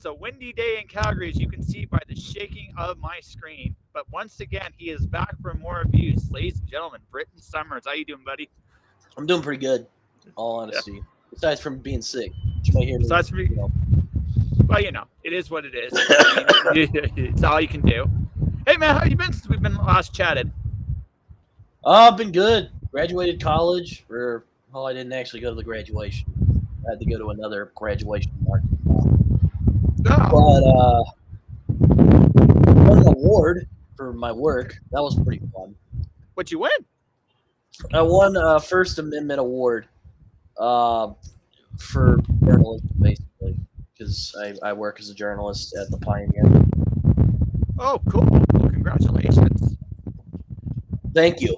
a windy day in Calgary, as you can see by the shaking of my screen. But once again, he is back for more abuse. Ladies and gentlemen, Britton Summers. How you doing, buddy? I'm doing pretty good, in all honesty. Aside from being sick, which you may hear me. Besides from well, it is what it is. It's all you can do. Hey, man, how you been since we've been last chatted? I've been good. Graduated college, I didn't actually go to the graduation. I had to go to another graduation market. Oh. But won an award for my work. That was pretty fun. What'd you win? I won a First Amendment award for journalism, basically, because I work as a journalist at the Pioneer. Oh, cool. Well, congratulations. Thank you.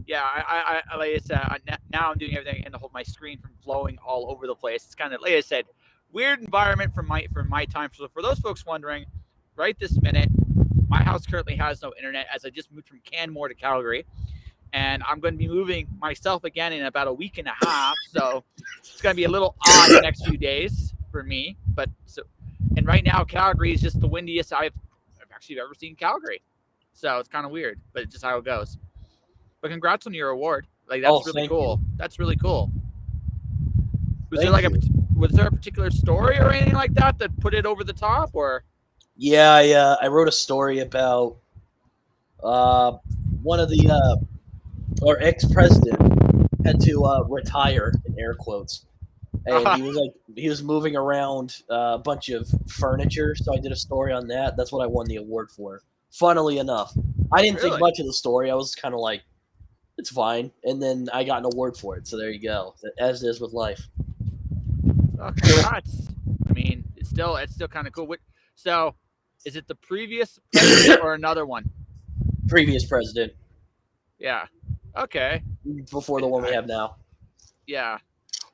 Yeah, I like I said, now I'm doing everything and to hold my screen from blowing all over the place. It's kind of, like I said, weird environment for my time. So for those folks wondering, right this minute, my house currently has no internet as I just moved from Canmore to Calgary. And I'm going to be moving myself again in about a week and a half. So it's going to be a little odd the next few days for me. And right now, Calgary is just the windiest I've actually ever seen Calgary. So it's kind of weird, but it's just how it goes. But congrats on your award. Like, that's really cool. You. That's really cool. Was there a particular story or anything like that put it over the top, or? Yeah, I wrote a story about one of our ex-president had to retire, in air quotes, and he was moving around a bunch of furniture. So I did a story on that. That's what I won the award for. Funnily enough, I didn't think much of the story. I was kind of like, it's fine, and then I got an award for it. So there you go. As it is with life. Oh, congrats! I mean, it's still kind of cool. So, is it the previous president or another one? Previous president. Yeah. Okay. Before the one we have now. Yeah.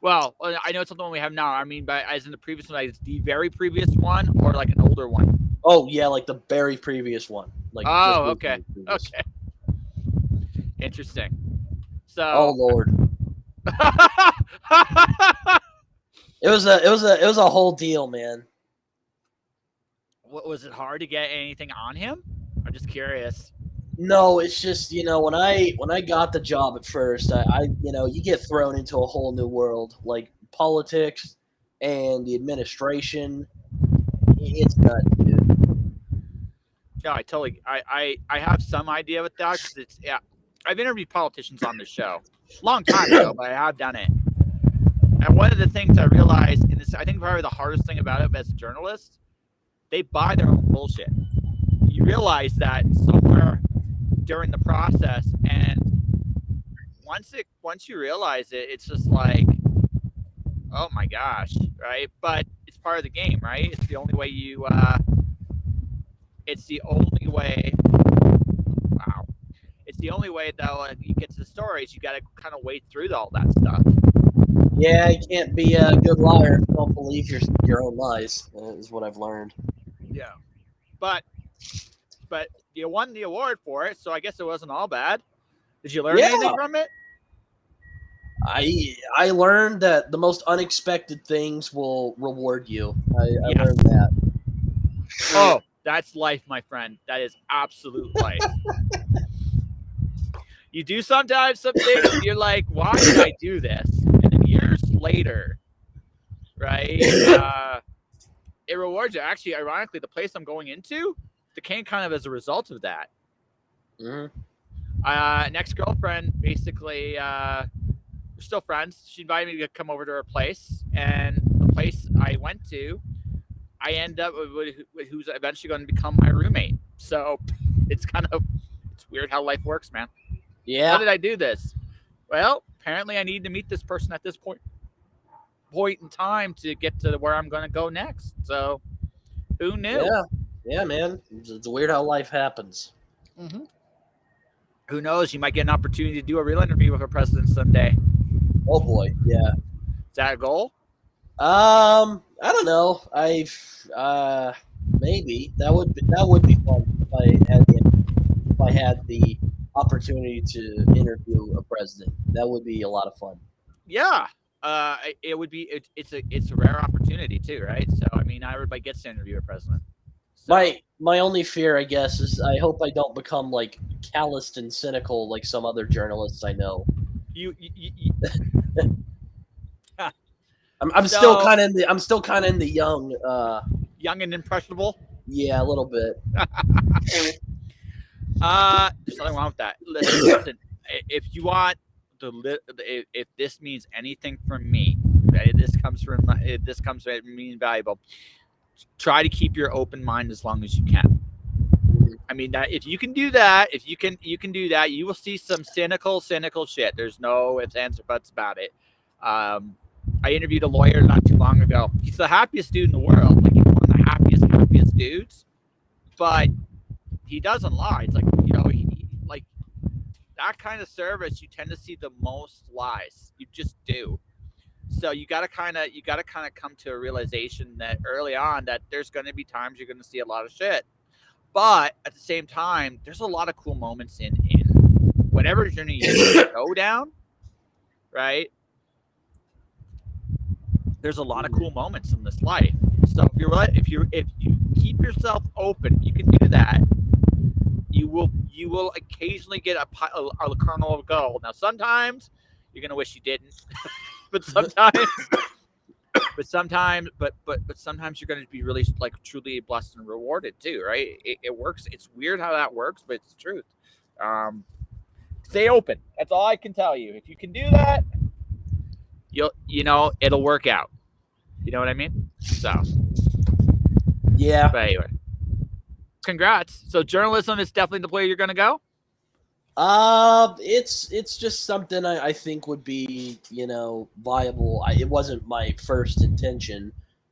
Well, I know it's not the one we have now. I mean, by as in the previous one, like it's the very previous one, or like an older one. Oh yeah, like the very previous one. Like. Oh, okay. Okay. Interesting. So. Oh Lord. It was a whole deal, man. What was it hard to get anything on him? I'm just curious. No, it's just when I got the job at first, I you get thrown into a whole new world, like politics and the administration. It's nuts, dude. Yeah, I have some idea with that because I've interviewed politicians on the show long time ago, but I have done it. And one of the things I realized, and this I think probably the hardest thing about it as a journalist, they buy their own bullshit. You realize that somewhere during the process, and once you realize it, it's just like, oh my gosh, right? But it's part of the game, right? It's the only way you. It's the only way. Wow. It's the only way though. You get to the stories, you got to kind of wade through all that stuff. Yeah, you can't be a good liar if you don't believe your own lies. Is what I've learned. Yeah, but you won the award for it, so I guess it wasn't all bad. Did you learn anything from it? I learned that the most unexpected things will reward you. I learned that. Oh, that's life, my friend. That is absolute life. You do sometimes something, and you're like, why did I do this? And then years later, right, it rewards you. Actually, ironically, the place I'm going into became kind of as a result of that. Mm-hmm. An ex-girlfriend, basically, we're still friends. She invited me to come over to her place, and the place I went to, I end up with who's eventually going to become my roommate. So it's weird how life works, man. Yeah. How did I do this? Well, apparently I need to meet this person at this point in time to get to where I'm going to go next. So who knew? Yeah, man. It's weird how life happens. Mm-hmm. Who knows? You might get an opportunity to do a real interview with our president someday. Oh boy, yeah. Is that a goal? I don't know. Maybe that would be fun if I had the opportunity to interview a president. That would be a lot of fun. Yeah, it would be it's a rare opportunity too, right? So I mean, not everybody gets to interview a president. So My only fear, I guess, is I hope I don't become like calloused and cynical like some other journalists I know. you I'm still so kind of in the young. young and impressionable. Yeah, a little bit. There's nothing wrong with that. Listen, if you want if this means anything from me, okay, this comes from me valuable. Try to keep your open mind as long as you can. I mean, that if you can do that, if you can do that, you will see some cynical shit. There's no ifs, ands, or buts about it. I interviewed a lawyer not too long ago. He's the happiest dude in the world. Like he's one of the happiest dudes. But he doesn't lie. It's like, like that kind of service, you tend to see the most lies. You just do. So you gotta kind of come to a realization that early on that there's going to be times you're going to see a lot of shit. But at the same time, there's a lot of cool moments in whatever journey you go down, right? There's a lot of cool moments in this life. So if you keep yourself open, you can do that. You will occasionally get a kernel of gold. Now sometimes you're gonna wish you didn't, but sometimes sometimes you're gonna be really like truly blessed and rewarded too, right? It works. It's weird how that works, but it's the truth. Stay open. That's all I can tell you. If you can do that, it'll work out. You know what I mean? So Yeah. But anyway, congrats. So journalism is definitely the way you're gonna go. It's just something I think would be viable. It wasn't my first intention,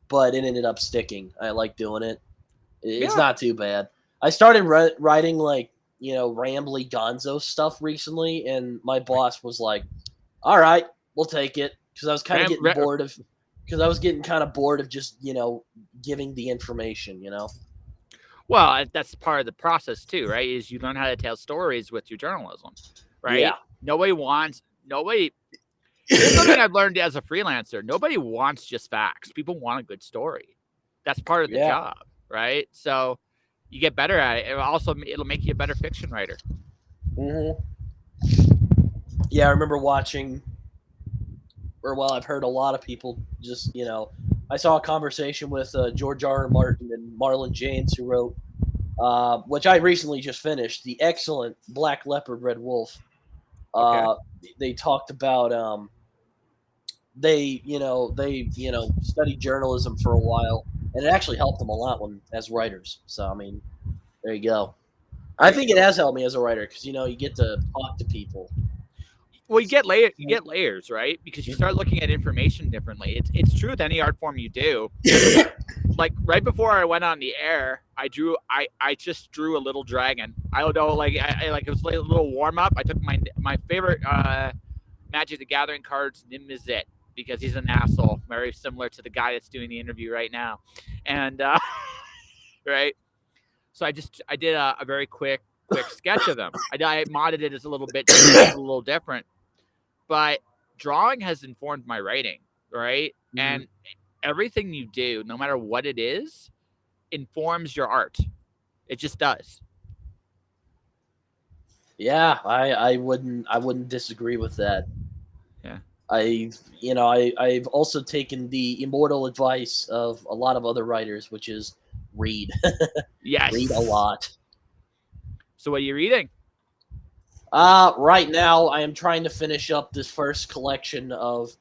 but it ended up sticking. I like doing it. It's not too bad. I started writing like rambly gonzo stuff recently, and my boss was like, "All right, we'll take it," because I was kind of getting bored of. Because I was getting kind of bored of just giving the information. Well, that's part of the process too, right? Is you learn how to tell stories with your journalism, right? Yeah. Nobody. It's something I've learned as a freelancer. Nobody wants just facts. People want a good story. That's part of the job, right? So you get better at it. It'll make you a better fiction writer. Mm-hmm. Yeah, I remember watching. I've heard a lot of people just, I saw a conversation with George R. Martin and Marlon James, who wrote, which I recently just finished, the excellent Black Leopard, Red Wolf. They talked about, they studied journalism for a while, and it actually helped them a lot as writers. So, I mean, there you go. I think it has helped me as a writer because, you get to talk to people. Well, you get layers, right? Because you start looking at information differently. It's true with any art form you do. Like right before I went on the air, I just drew a little dragon. I don't know, like it was like a little warm up. I took my favorite Magic the Gathering cards, Nimizit, because he's an asshole, very similar to the guy that's doing the interview right now, and right. So I did a very quick sketch of them. I modded it as a little bit, a little different. But drawing has informed my writing, right? Mm-hmm. And everything you do, no matter what it is, informs your art. It just does. Yeah, I wouldn't disagree with that. Yeah. I've also taken the immortal advice of a lot of other writers, which is read. Yes. Read a lot. So what are you reading? Right now, I am trying to finish up this first collection of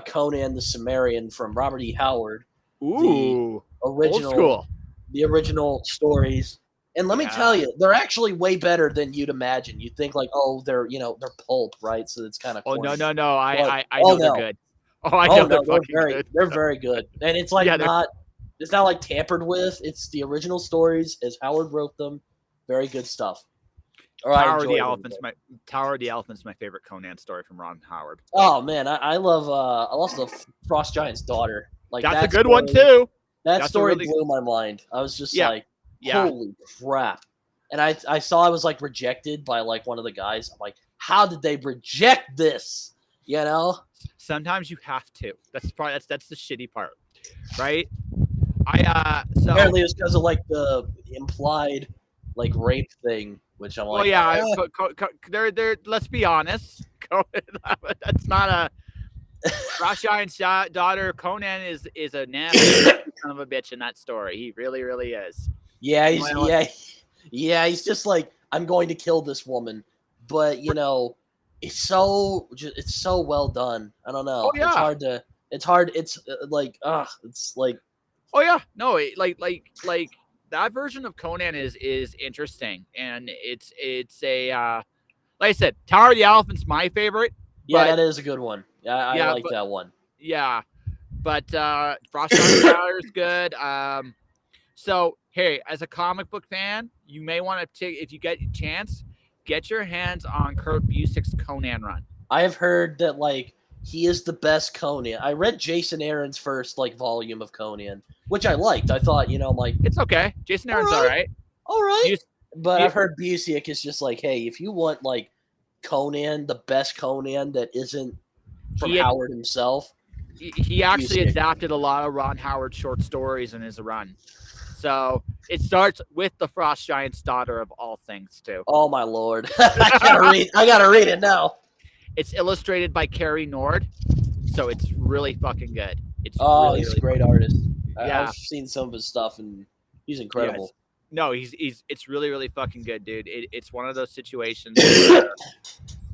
Conan the Cimmerian from Robert E. Howard. Ooh, old school. The original stories. And let me tell you, they're actually way better than you'd imagine. You think like, oh, they're pulp, right? So it's kind of. Oh no! I know they're good. Oh, I know they're fucking good. They're very good, and it's like it's not like tampered with. It's the original stories as Howard wrote them. Very good stuff. Tower of the Elephant's my favorite Conan story from Ron Howard. Oh man, I love the Frost Giant's daughter. Like that's a good one too. That story blew my mind. I was just like, holy crap! And I saw I was like rejected by like one of the guys. I'm like, how did they reject this? sometimes you have to. That's the shitty part, right? So Apparently, it's because of like the implied like rape thing, which I'm well, like, yeah, they're. Let's be honest. That's not a Rosh Giant's daughter. Conan is a nasty son of a bitch in that story. He really, really is. yeah, You know what? he's just like, I'm going to kill this woman, but it's so well done. I don't Oh know. yeah. It's hard. It's like Oh yeah. No, like that version of Conan is interesting, and it's a like I said, Tower of the Elephant's my favorite, yeah, but that is a good one. I yeah, like but that one. yeah, but Frost Giant Tower is good. So hey, as a comic book fan, you may want to take if you get a chance, get your hands on Kurt Busiek's Conan run. I have heard that like he is the best Conan. I read Jason Aaron's first like volume of Conan, which I liked. I thought, like, It's okay. Jason all Aaron's all right, right. all right. Bus- But Bu- I've heard Busiek is just like, hey, if you want like Conan, the best Conan that isn't from he had, Howard himself, he actually Busiek. adapted a lot of Ron Howard short stories in his run. So it starts with the Frost Giant's daughter of all things too. Oh my lord, I gotta read it now. It's illustrated by Carrie Nord, so it's really fucking good. It's Oh, really he's really a great fucking, artist. yeah. I've seen some of his stuff, and he's Yes. incredible. No, he's it's really really fucking good, dude. It's one of those situations where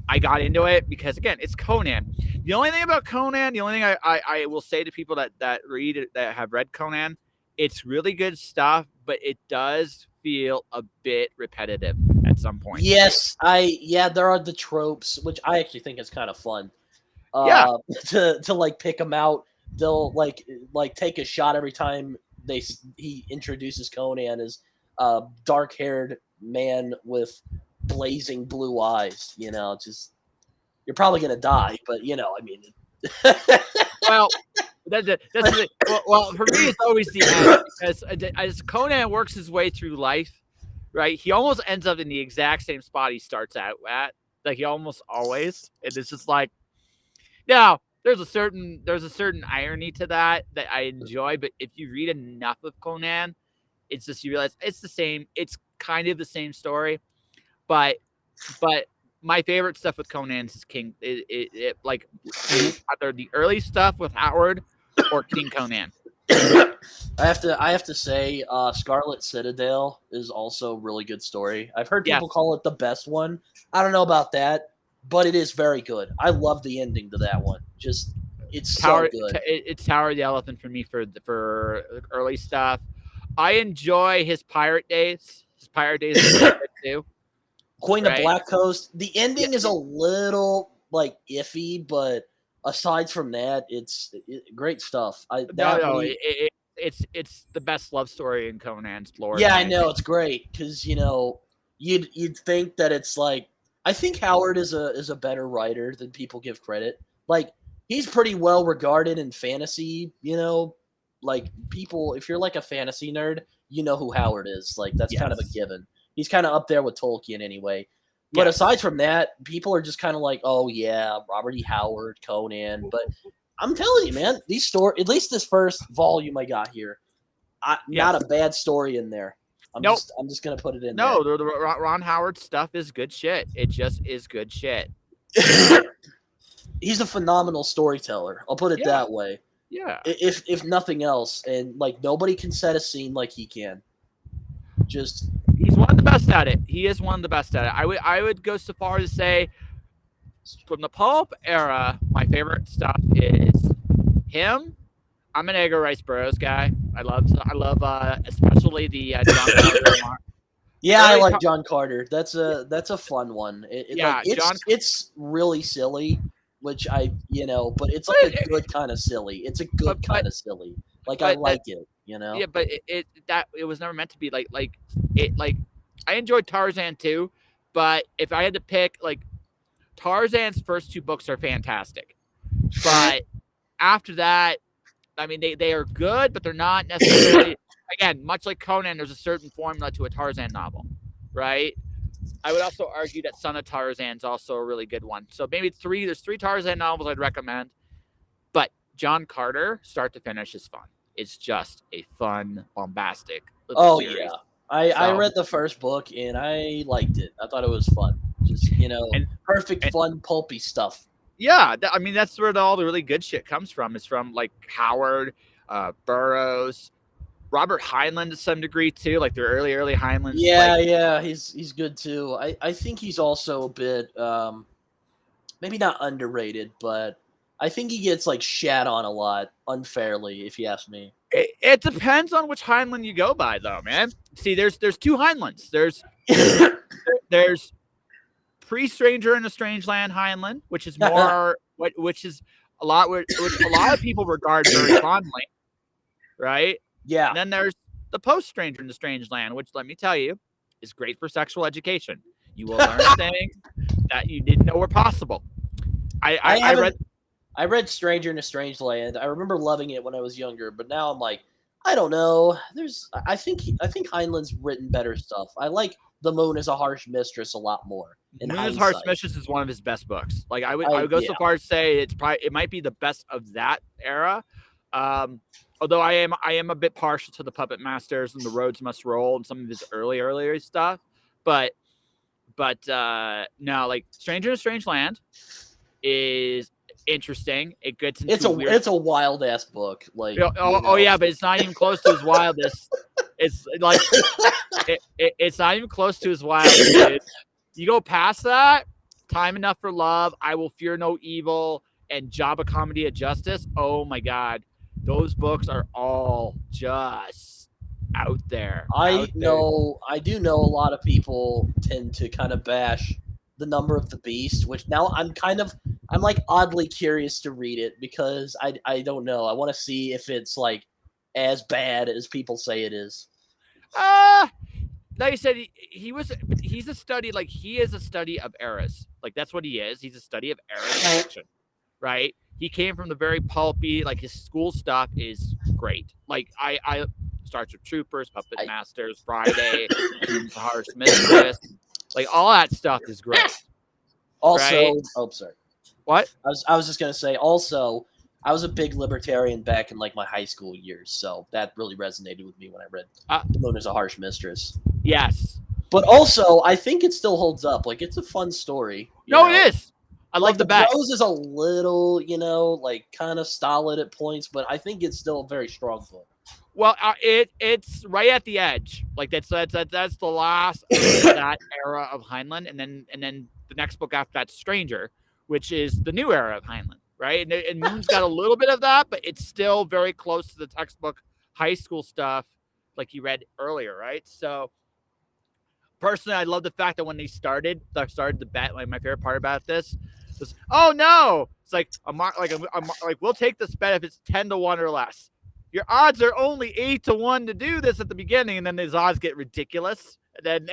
I got into it because again, it's Conan. The only thing about Conan, the only thing I will say to people that read it, that have read Conan, it's really good stuff, but it does feel a bit repetitive at some point. Yes, there are the tropes, which I actually think is kind of fun. Yeah, To like pick them out. They'll like take a shot every time he introduces Conan as a dark-haired man with blazing blue eyes. Just you're probably gonna die, but I mean. well, that's the, well for me it's always the end because as Conan works his way through life, right? He almost ends up in the exact same spot he starts out at. Like he almost always, and it's just like, now there's a certain irony to that I enjoy. But if you read enough of Conan, it's just you realize it's the same. It's kind of the same story, but my favorite stuff with Conan is King. Is either the early stuff with Howard or King Conan. I have to say, Scarlet Citadel is also a really good story. I've heard Yes, people call it the best one. I don't know about that, but it is very good. I love the ending to that one. Just it's so good. It's Tower of the Elephant for me for early stuff. I enjoy his pirate days. His pirate days are really good too. Queen of Right? Black Coast. The Yeah. ending is a little like iffy, but aside from that, it's great stuff. It's the best love story in Conan's lore. Yeah, I know it's great because you'd think that it's like I think Howard is a better writer than people give credit. Like he's pretty well regarded in fantasy. Like people, if you're like a fantasy nerd, you know who Howard is. Like that's kind of a Yes. given. He's kind of up there with Tolkien anyway. But Yes. aside from that, people are just kind of like, oh yeah, Robert E. Howard, Conan. But I'm telling you, man, these story, at least this first volume I got here, not a bad story in there. Nope. I'm just gonna put it in No, the Ron Howard stuff is good shit. It just is good shit. there. He's a phenomenal storyteller. I'll put it Yeah. that way. Yeah. If nothing else, and like nobody can set a scene like he can. Just He's one of the best at it. He is one of the best at it. I would go so far as to say from the pulp era, my favorite stuff is him. I'm an Edgar Rice Burroughs guy. I love especially the John Carter. yeah, I Early like co- John Carter. That's a fun one. Yeah, It's really silly, which but it's like a good kind of silly. It's a good kind of silly. Like I like it. Yeah, but it was never meant to be like I enjoyed Tarzan too, but if I had to pick, like, Tarzan's first two books are fantastic, but after that, I mean they are good, but they're not necessarily again, much like Conan, there's a certain formula to a Tarzan novel, right? I would also argue that Son of Tarzan's also a really good one. So maybe there's three Tarzan novels I'd recommend. John Carter, start to finish, is fun. It's just a fun, bombastic little Oh series. yeah, I So, read the first book and I liked it. I thought it was fun. Just and, perfect and fun pulpy stuff. yeah, I mean that's where all the really good shit comes from. Is from like Howard, Burroughs, Robert Heinlein to some degree too. Like their early Heinleins. Yeah, Like yeah, he's good too. I think he's also a bit maybe not underrated, but I think he gets like shat on a lot unfairly, if you ask me. it depends on which Heinlein you go by, though, man. See, there's two Heinleins. There's pre-Stranger in a Strange Land Heinlein, which is more which is a lot which a lot of people regard very fondly, right? Yeah. And then there's the post-Stranger in the Strange Land, which let me tell you is great for sexual education. You will learn things that you didn't know were possible. I read Stranger in a Strange Land. I remember loving it when I was younger, but now I'm like, I don't know. I think Heinlein's written better stuff. I like The Moon is a Harsh Mistress a lot more. Moon is Harsh Mistress is one of his best books. Like I would go so far as to say it might be the best of that era. Although I am a bit partial to the Puppet Masters and the Roads Must Roll and some of his earlier stuff, but no, like Stranger in a Strange Land is interesting. It gets into it's a wild ass book. Like oh yeah, but it's not even close to his wildest. It's like it's not even close to his wildest. Dude. You go past that, Time Enough for Love, I Will Fear No Evil, and Job of Comedy of Justice. Oh my God, those books are all just out there. I do know a lot of people tend to kind of bash The Number of the Beast, which now I'm like oddly curious to read it because I don't know. I want to see if it's like as bad as people say it is. Like I said, he's a study, like he is a study of eras. Like that's what he is. He's a study of eras fiction, right? He came from the very pulpy, like his school stuff is great. Like I Starts with Troopers, Puppet Masters, Friday, Harsh Mistress, like all that stuff is great. Also, right? Oh, sorry. What? I was just gonna say. Also, I was a big libertarian back in like my high school years, so that really resonated with me when I read The Moon is a Harsh Mistress. Yes, but also I think it still holds up. Like it's a fun story. No, it is. I love the back. prose is a little, like kind of stolid at points, but I think it's still a very strong book. Well, it's right at the edge. Like that's the last of that era of Heinlein, and then the next book after that's Stranger, which is the new era of Heinlein, right? And Moon's got a little bit of that, but it's still very close to the textbook high school stuff, like you read earlier, right? So personally, I love the fact that when they started the bet. Like my favorite part about this was, oh no, it's like we'll take this bet if it's 10-1 or less. Your odds are only 8-1 to do this at the beginning, and then his odds get ridiculous, and then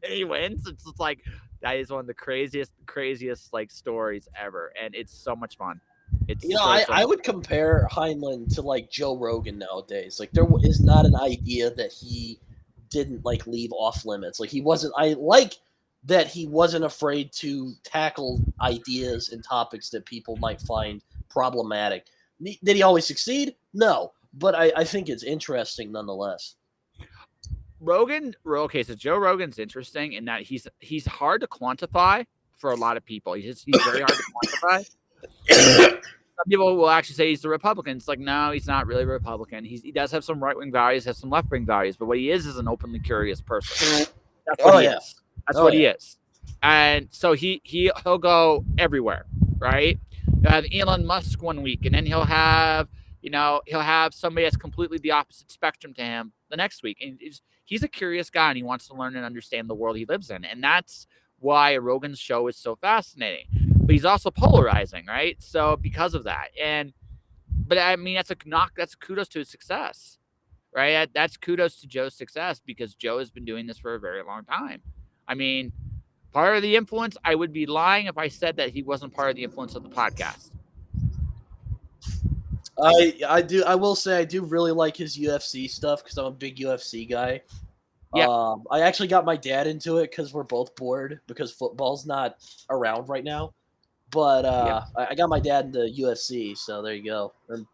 he wins. It's just like that is one of the craziest like stories ever, and it's so much fun. It's I would compare Heinlein to like Joe Rogan nowadays. Like there is not an idea that he didn't like leave off limits. Like he wasn't. I like that he wasn't afraid to tackle ideas and topics that people might find problematic. Did he always succeed? No. But I think it's interesting nonetheless. Okay, so Joe Rogan's interesting in that he's hard to quantify for a lot of people. He's very hard to quantify. Some people will actually say he's a Republican. It's like, no, he's not really a Republican. He does have some right-wing values, has some left-wing values, but what he is an openly curious person. That's what he is. That's what he is. And so he'll go everywhere, right? You'll have Elon Musk one week, and then he'll have somebody that's completely the opposite spectrum to him the next week. And he's a curious guy, and he wants to learn and understand the world he lives in. And that's why Rogan's show is so fascinating. But he's also polarizing, right? So because of that. But I mean, that's kudos to his success, right? That's kudos to Joe's success because Joe has been doing this for a very long time. I mean, part of the influence, I would be lying if I said that he wasn't part of the influence of the podcast. I will say I do really like his UFC stuff because I'm a big UFC guy. Yeah. I actually got my dad into it because we're both bored because football's not around right now. But Yeah. I got my dad into UFC, so there you go. And,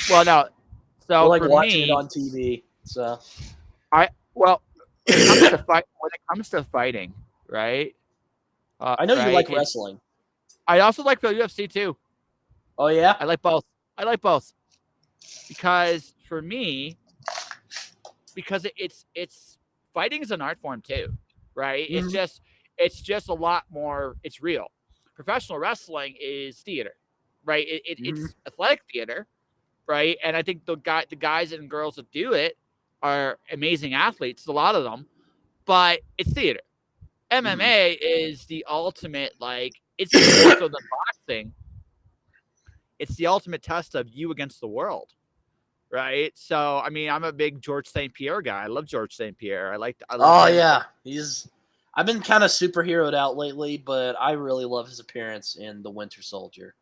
Well, no. we're So like for watching it me, on TV. So when it comes to fighting, right? I know you Right. like wrestling. I also like the UFC too. Oh yeah. I like both. I like both because for me, because it's fighting is an art form too, right? Mhm. It's just a lot more. It's real. Professional wrestling is theater, right? Mhm. It's athletic theater, right? And I think the guys and girls that do it are amazing athletes, a lot of them, but it's theater. Mhm. MMA is the ultimate, like it's even more so than boxing. It's the ultimate test of you against the world, right? So I mean, I'm a big George St. Pierre guy. I love George St. Pierre. I love Oh him. yeah, he's. I've been kind of superheroed out lately, but I really love his appearance in The Winter Soldier.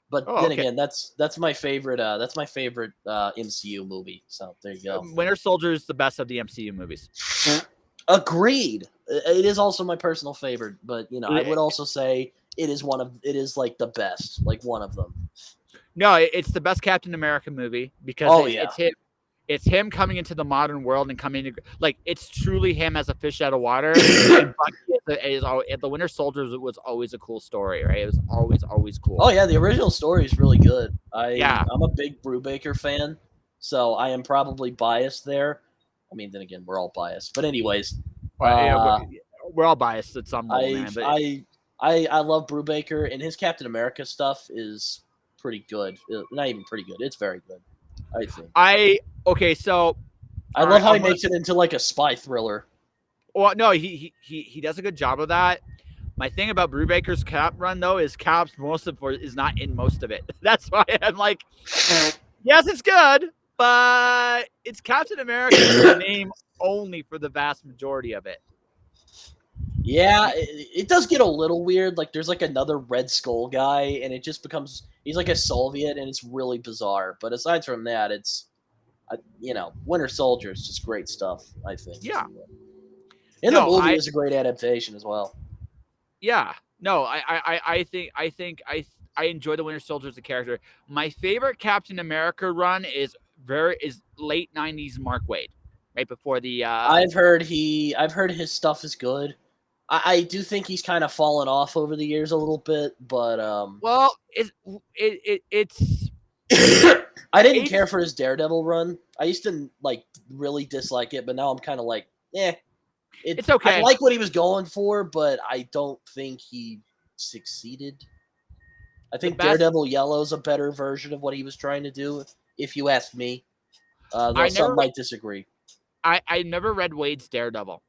But Oh, then okay. again, that's my favorite. That's my favorite MCU movie. So there you go. Winter Soldier is the best of the MCU movies. Agreed. It is also my personal favorite, but I would Eh, also say it is like the best, like one of them. No, it's the best Captain America movie because Oh yeah. it's him coming into the modern world and coming to, like it's truly him as a fish out of water. And Bucky the Winter Soldier was always a cool story, right? It was always Oh cool. yeah, the original story is really good. Yeah, I'm a big Brubaker fan, so I am probably biased there. I mean, then again, we're all biased. But anyways, but yeah, uh, we're all biased at some level, I man. But I I love Brubaker, and his Captain America stuff is pretty good. Not even pretty good. It's very good, I think. okay, so I all love right, how he makes it into like a spy thriller. well, no, he does a good job of that. My thing about Brubaker's Cap run though is Cap's most of is not in most of it. That's why I'm like, yes, it's good, but it's Captain America in name only for the vast majority of it. Yeah, it does get a little weird. Like, there's like another Red Skull guy, and it just becomes he's like a Soviet, and it's really bizarre. But aside from that, it's Winter Soldier is just great stuff. I think, Yeah. and the No, movie is a great adaptation as well. yeah. No, I enjoy the Winter Soldier as a character. My favorite Captain America run is late '90s Mark Waid, right before the I've heard his stuff is good. I do think he's kind of fallen off over the years a little bit, but well, it's I didn't it's care for his Daredevil run. I used to like really dislike it, but now I'm kind of like, eh. it's I okay. like what he was going for, but I don't think he succeeded. I The think best Daredevil Yellow is a better version of what he was trying to do, if you ask me. Though I some never might disagree. I never read Wade's Daredevil.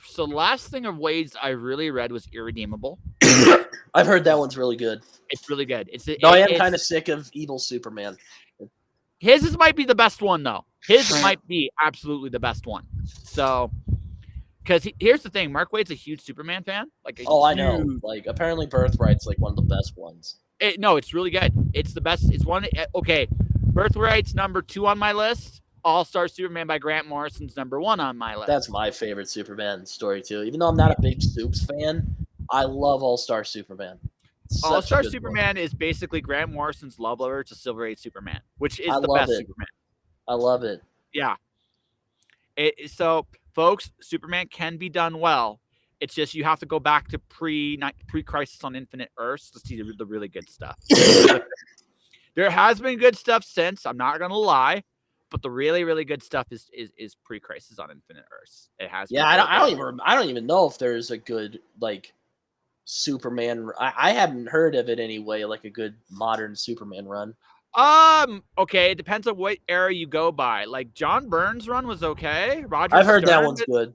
So the last thing of Wade's I really read was Irredeemable. I've heard that one's really good. It's really good. Though I am kind of sick of Evil Superman. Might be the best one though. His might be absolutely the best one. So because here's the thing, Mark Wade's a huge Superman fan. Like a Oh, I know. huge. Like apparently Birthright's like one of the best ones. No, it's really good. It's the best. It's one. Okay, Birthright's number 2 on my list. All-Star Superman by Grant Morrison's number 1 on my list. That's my favorite Superman story too. Even though I'm not a big Supes fan, I love All Star Superman. All-Star Superman is basically Grant Morrison's love letter to Silver Age Superman, which is I the love best it. Superman. I love it. Yeah. So, folks, Superman can be done well. It's just you have to go back to pre-Crisis on Infinite Earths to see the really good stuff. There has been good stuff since. I'm not gonna lie, but the really good stuff is pre-Crisis on Infinite Earths. It has. Yeah, I don't even know if there's a good like Superman. I haven't heard of it anyway. Like a good modern Superman run. Okay, it depends on what era you go by. Like John Byrne's run was okay. I've heard that one's good.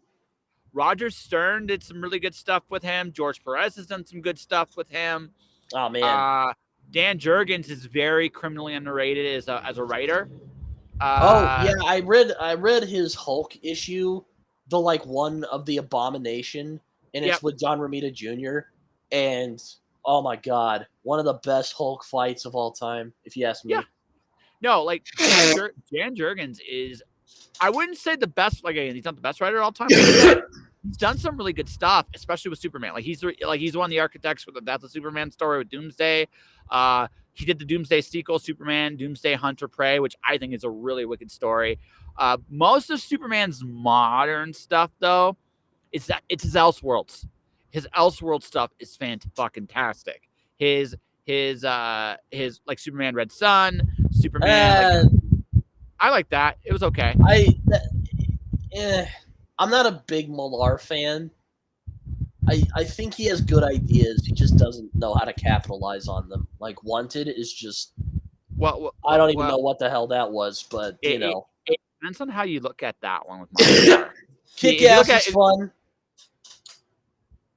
Roger Stern did some really good stuff with him. George Perez has done some good stuff with him. Oh man. Dan Jurgens is very criminally underrated as a writer. Yeah, I read his Hulk issue, the like one of the Abomination, and it's with John Romita Jr. And oh my god, one of the best Hulk fights of all time, if you ask me. Yeah. No, like Dan Jurgens is, I wouldn't say the best. Like he's not the best writer of all time. he's done some really good stuff, especially with Superman. Like he's one of the architects for the Death of Superman story with Doomsday. He did the Doomsday sequel, Superman Doomsday Hunter Prey, which I think is a really wicked story. Most of Superman's modern stuff, though, it's his Elseworlds. His Elseworld stuff is fantastic. His like Superman Red Sun, Superman. I like that. It was okay. I'm not a big Millar fan. I think he has good ideas. He just doesn't know how to capitalize on them. Like Wanted is just. I don't even know what the hell that was, but it depends on how you look at that one with Millar. Kick-Ass is fun.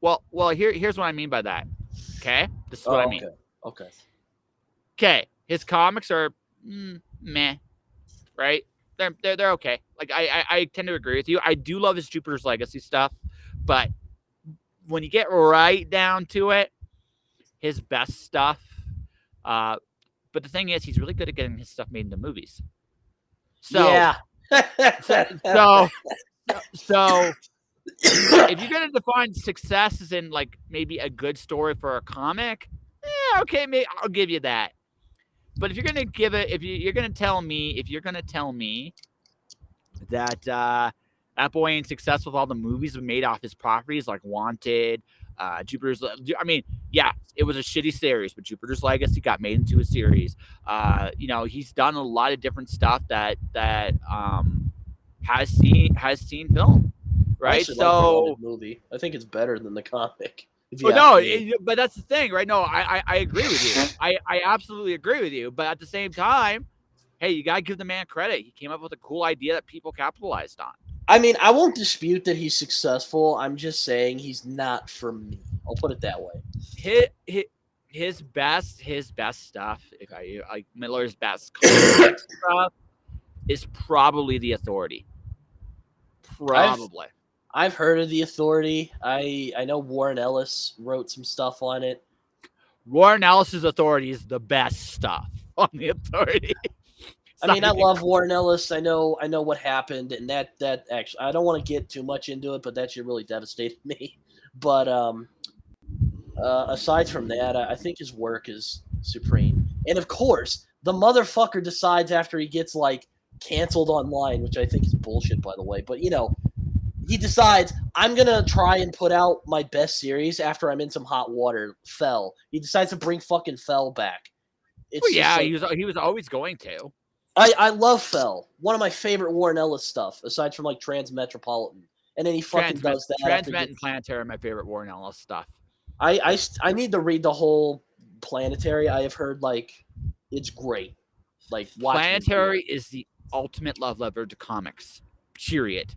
Well, here's what I mean by that. Okay, this is what I mean. Okay. His comics are meh, right? They're okay. Like I tend to agree with you. I do love his Jupiter's Legacy stuff, but when you get right down to it, his best stuff. But the thing is, he's really good at getting his stuff made into movies. So yeah. so if you're gonna define success as in like maybe a good story for a comic, okay, maybe I'll give you that. But if you're gonna you're gonna tell me that that boy ain't successful with all the movies made off his properties like Wanted, Jupiter's. I mean, yeah, it was a shitty series, but Jupiter's Legacy got made into a series. He's done a lot of different stuff that has seen film. Right, so movie. I think it's better than the comic. But that's the thing, right? No, I agree with you. I absolutely agree with you. But at the same time, hey, you gotta give the man credit. He came up with a cool idea that people capitalized on. I mean, I won't dispute that he's successful. I'm just saying he's not for me. I'll put it that way. His best stuff, if I like Miller's best stuff, is probably The Authority. Probably. I've heard of The Authority. I know Warren Ellis wrote some stuff on it. Warren Ellis's Authority is the best stuff on The Authority. I mean, I love Warren Ellis. I know what happened, and that actually, I don't want to get too much into it, but that shit really devastated me. But aside from that, I think his work is supreme. And of course, the motherfucker decides after he gets like canceled online, which I think is bullshit, by the way. But he decides, I'm going to try and put out my best series after I'm in some hot water. Fell. He decides to bring fucking Fell back. He was always going to. I love Fell. One of my favorite Warren Ellis stuff, aside from like Transmetropolitan. And then he fucking does that. Transmet and Planetary are my favorite Warren Ellis stuff. I need to read the whole Planetary. I have heard like it's great. Like Planetary is the ultimate love letter to comics. Period.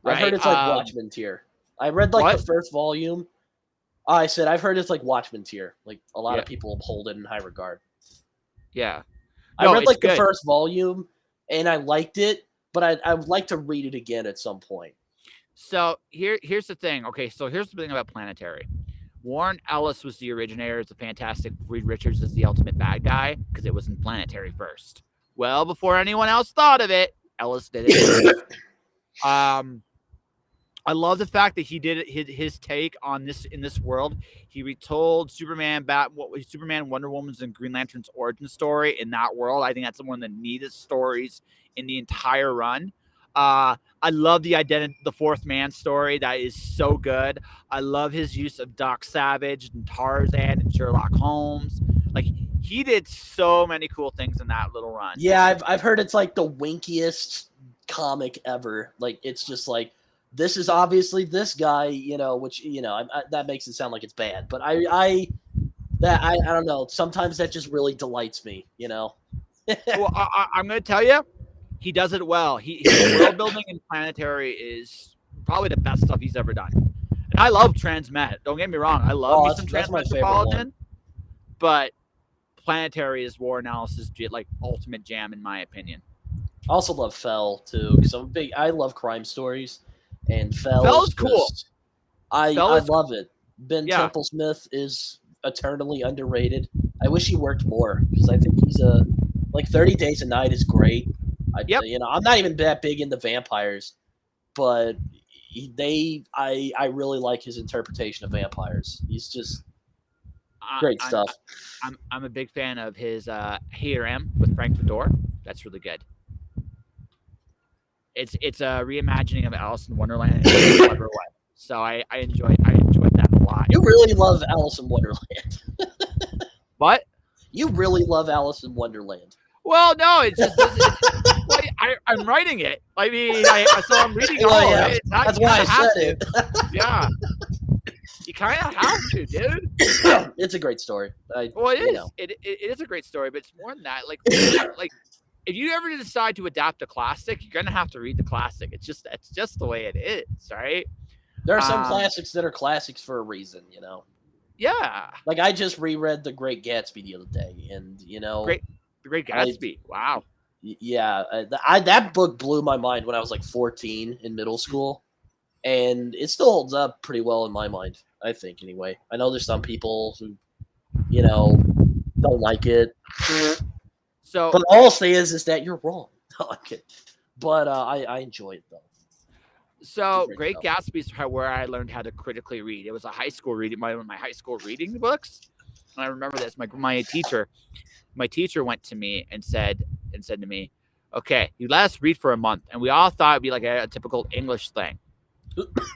Right? I've heard it's like Watchmen tier. I read like the first volume. I said I've heard it's like Watchmen tier. Like a lot of people hold it in high regard. Yeah. I read like the first volume and I liked it, but I would like to read it again at some point. So here's the thing. Okay, so here's the thing about Planetary. Warren Ellis was the originator of the Fantastic. Reed Richards is the ultimate bad guy because it was in Planetary first. Well, before anyone else thought of it, Ellis did it first. I love the fact that he did his take on this in this world. He retold Superman, Wonder Woman's, and Green Lantern's origin story in that world. I think that's one of the neatest stories in the entire run. I love the Fourth Man story. That is so good. I love his use of Doc Savage and Tarzan and Sherlock Holmes. Like he did so many cool things in that little run. Yeah, I've heard it's like the winkiest comic ever. Like it's just like, this is obviously this guy, which that makes it sound like it's bad. But I don't know. Sometimes that just really delights me. Well, I'm going to tell you, he does it well. His world building in Planetary is probably the best stuff he's ever done. And I love Transmet. Don't get me wrong. I love me some Transmetropolitan, but Planetary is Warren Ellis's like ultimate jam in my opinion. I also love Fell too because I love crime stories. And Fell is cool. I love it. Ben Temple Smith is eternally underrated. I wish he worked more because I think he's 30 Days a Night is great. I'm not even that big into vampires, but I really like his interpretation of vampires. He's just I, great I'm stuff. I'm a big fan of his Here M with Frank Fedor. That's really good. It's a reimagining of Alice in Wonderland in a clever way. So I enjoyed that a lot. You really love Alice in Wonderland. What? You really love Alice in Wonderland. Well, no, it's just well, I'm writing it. I mean, so I'm reading all of it. That's why I said it. Yeah, you kind of have to, dude. It's a great story. Well, it is. It is a great story, but it's more than that. Like if you ever decide to adapt a classic, you're gonna have to read the classic. It's just the way it is, right? There are some classics that are classics for a reason, Yeah. Like I just reread The Great Gatsby the other day, and The Great Gatsby. Wow. Yeah, that book blew my mind when I was like 14 in middle school, and it still holds up pretty well in my mind. I think anyway. I know there's some people who, don't like it. So, but all I'll say is that you're wrong. Okay, but I enjoy it though. So Great Gatsby is where I learned how to critically read. It was a high school reading, one of my high school reading books. And I remember this. My teacher went to me and said to me, "Okay, you let us read for a month," and we all thought it'd be like a typical English thing.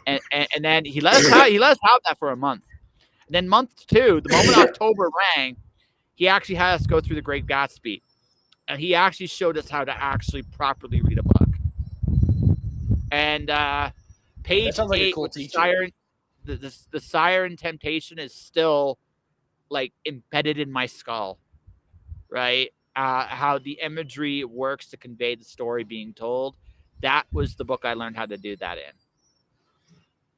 And then he let us have that for a month. And then month 2, the moment October rang, he actually had us go through The Great Gatsby, and he actually showed us how to actually properly read a book. And page 8, cool with the siren temptation is still like embedded in my skull, right? How the imagery works to convey the story being told. That was the book I learned how to do that in.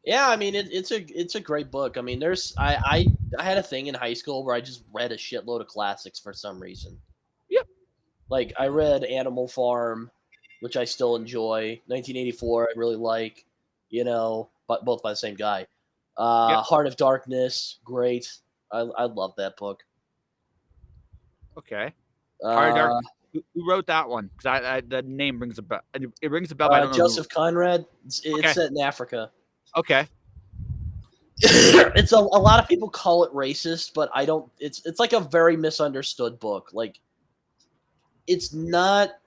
Yeah, I mean it's a great book. I mean, I had a thing in high school where I just read a shitload of classics for some reason. Yep. Like I read Animal Farm, which I still enjoy. 1984, I really like. But both by the same guy. Yep. Heart of Darkness, great. I love that book. Okay. Heart of Darkness. Who wrote that one? Because the name rings a bell. It rings a bell. I don't know Joseph Conrad. It's set in Africa. Okay. It's a lot of people call it racist, but I don't. It's like a very misunderstood book. Like, it's not.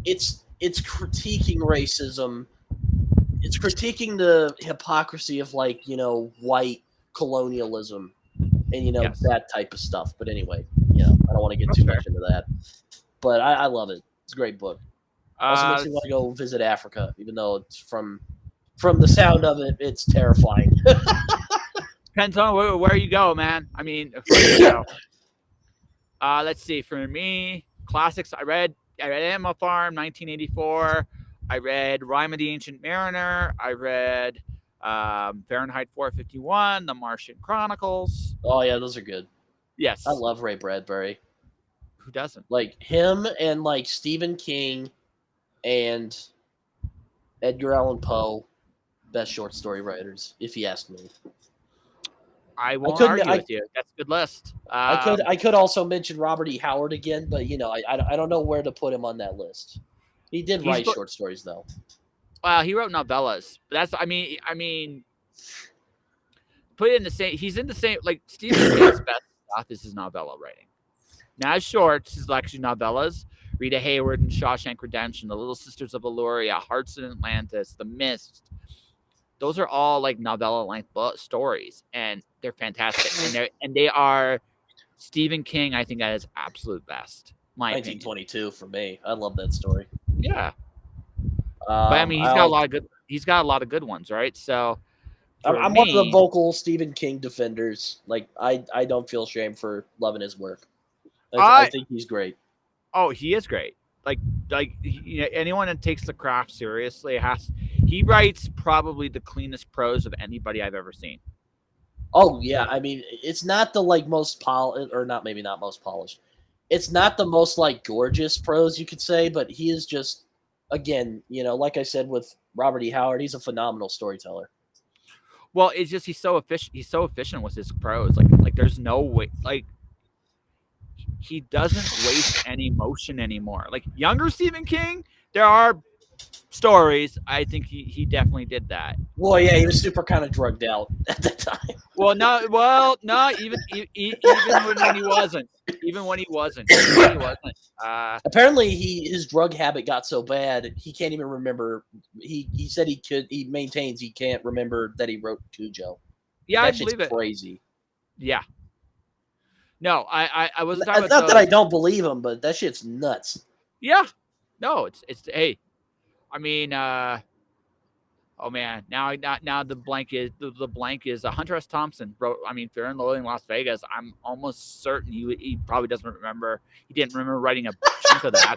It's critiquing racism. It's critiquing the hypocrisy of white colonialism and Yes. that type of stuff. But anyway, I don't want to get too much into that. But I love it. It's a great book. Also makes me want to go visit Africa, even though it's from the sound of it, it's terrifying. Depends on where you go, man. I mean, let's see. For me, classics. I read Animal Farm, 1984. I read Rime of the Ancient Mariner. I read Fahrenheit 451, The Martian Chronicles. Oh yeah, those are good. Yes, I love Ray Bradbury. Who doesn't? Like him and like Stephen King and Edgar Allan Poe, best short story writers, if you ask me. I won't argue with you. That's a good list. I could also mention Robert E. Howard again, but I don't know where to put him on that list. He did write short stories though. Well, he wrote novellas. But that's I mean, put it in the same. He's in the same. Like Stephen King's best stuff is his novella writing. Now his shorts is actually novellas. Rita Hayworth and Shawshank Redemption, The Little Sisters of Illyria, Hearts in Atlantis, The Mist. Those are all like novella-length stories, and they're fantastic. And they are Stephen King. I think at his absolute best. 1922 for me. I love that story. Yeah, but I mean, he's got a lot of good ones, right? So I'm one of the vocal Stephen King defenders. Like I don't feel shame for loving his work. I think he's great. Oh, he is great. Like anyone that takes the craft seriously he writes probably the cleanest prose of anybody I've ever seen. Oh yeah, I mean it's not the most polished, or not most polished. It's not the most gorgeous prose you could say, but he is just, again, like I said with Robert E. Howard, he's a phenomenal storyteller. Well, it's just he's so efficient. He's so efficient with his prose. Like there's no way. Like he doesn't waste any emotion anymore. Like younger Stephen King, there are stories, I think he definitely did that. Well, yeah, he was super kind of drugged out at the time. No, even when he wasn't, even when he wasn't, even when he wasn't. Apparently, his drug habit got so bad he can't even remember. He said he maintains he can't remember that he wrote Cujo. Yeah, I That shit's believe it. crazy. Yeah. No, I wasn't talking It's about not that I those. don't believe him, but that shit's nuts. Yeah. No, it's hey. I mean, oh man, now the blank is Hunter S. Thompson wrote. I mean, Fear and Loathing in Las Vegas. I'm almost certain he probably doesn't remember. He didn't remember writing a chunk of that.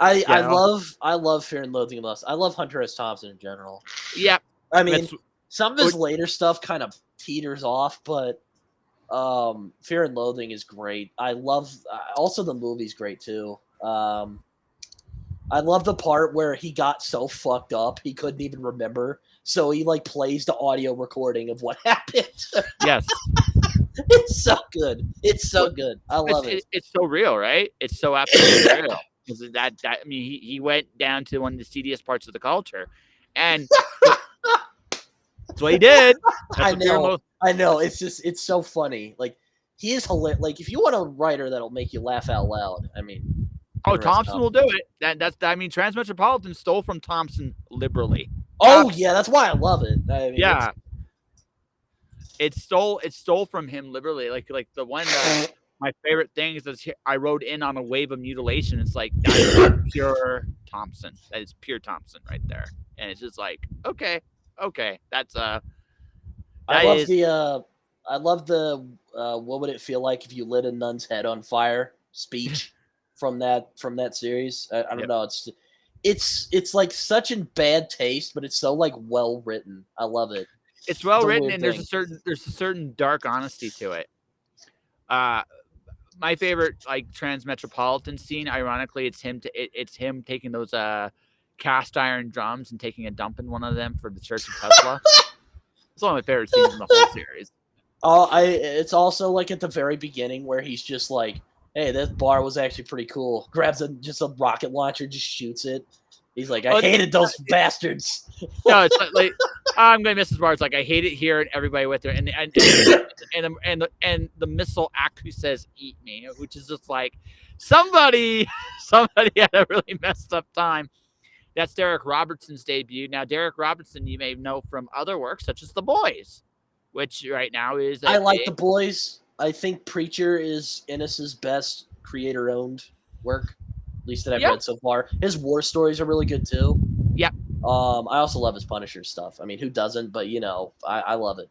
I You know? I love Fear and Loathing in Las. I love Hunter S. Thompson in general. Yeah. I mean, That's some of his later stuff kind of teeters off, but Fear and Loathing is great. I love also the movie's great too. I love the part where he got so fucked up he couldn't even remember, so he like plays the audio recording of what happened. yes. It's so good. It's so Well, good. I love it. It's so real, right? It's so absolutely real. Because that I mean, he went down to one of the seediest parts of the culture, and that's what he did. That's I know. It's just it's so funny. Like he is hilarious. Like if you want a writer that'll make you laugh out loud, I mean, Oh, Thompson will do it. That's I mean, Transmetropolitan stole from Thompson liberally. Oh yeah, that's why I love it. I mean, yeah, it stole from him liberally. Like the one my favorite thing is I rode in on a wave of mutilation. It's like that's pure Thompson. That is pure Thompson right there. And it's just like okay, that's I love the what would it feel like if you lit a nun's head on fire speech from that series. I don't know. It's like such in bad taste, but it's so like well written. I love it. It's well written, and there's a certain dark honesty to it. My favorite like Transmetropolitan scene, ironically, it's him taking those cast iron drums and taking a dump in one of them for the Church of Tesla. It's one of my favorite scenes in the whole series. It's also like at the very beginning where he's just like, "Hey, this bar was actually pretty cool." Grabs just a rocket launcher, just shoots it. He's like, "I hated those bastards." No, it's like I'm gonna miss this bar. It's like I hate it here and everybody with her, and the missile act who says "eat me," which is just like somebody had a really messed up time. That's Derek Robertson's debut. Now, Derek Robertson, you may know from other works such as The Boys, which right now is. I like The Boys. I think Preacher is Ennis's best creator-owned work, at least that I've read so far. His war stories are really good too. Yeah. I also love his Punisher stuff. I mean, who doesn't? But I love it.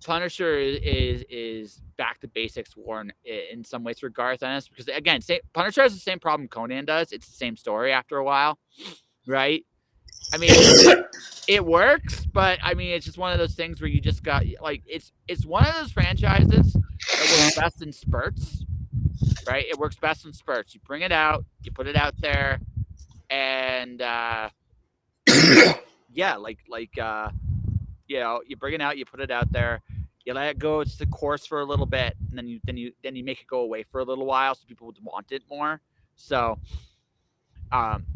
Punisher is back to basics war in some ways for Garth Ennis because again, Punisher has the same problem Conan does. It's the same story after a while, right? I mean, it works, but I mean, it's just one of those things where you just got like it's one of those franchises that works best in spurts, right? It works best in spurts. You bring it out, you put it out there, and yeah, you bring it out, you put it out there, you let it go. It's the course for a little bit, and then you make it go away for a little while, so people would want it more. So,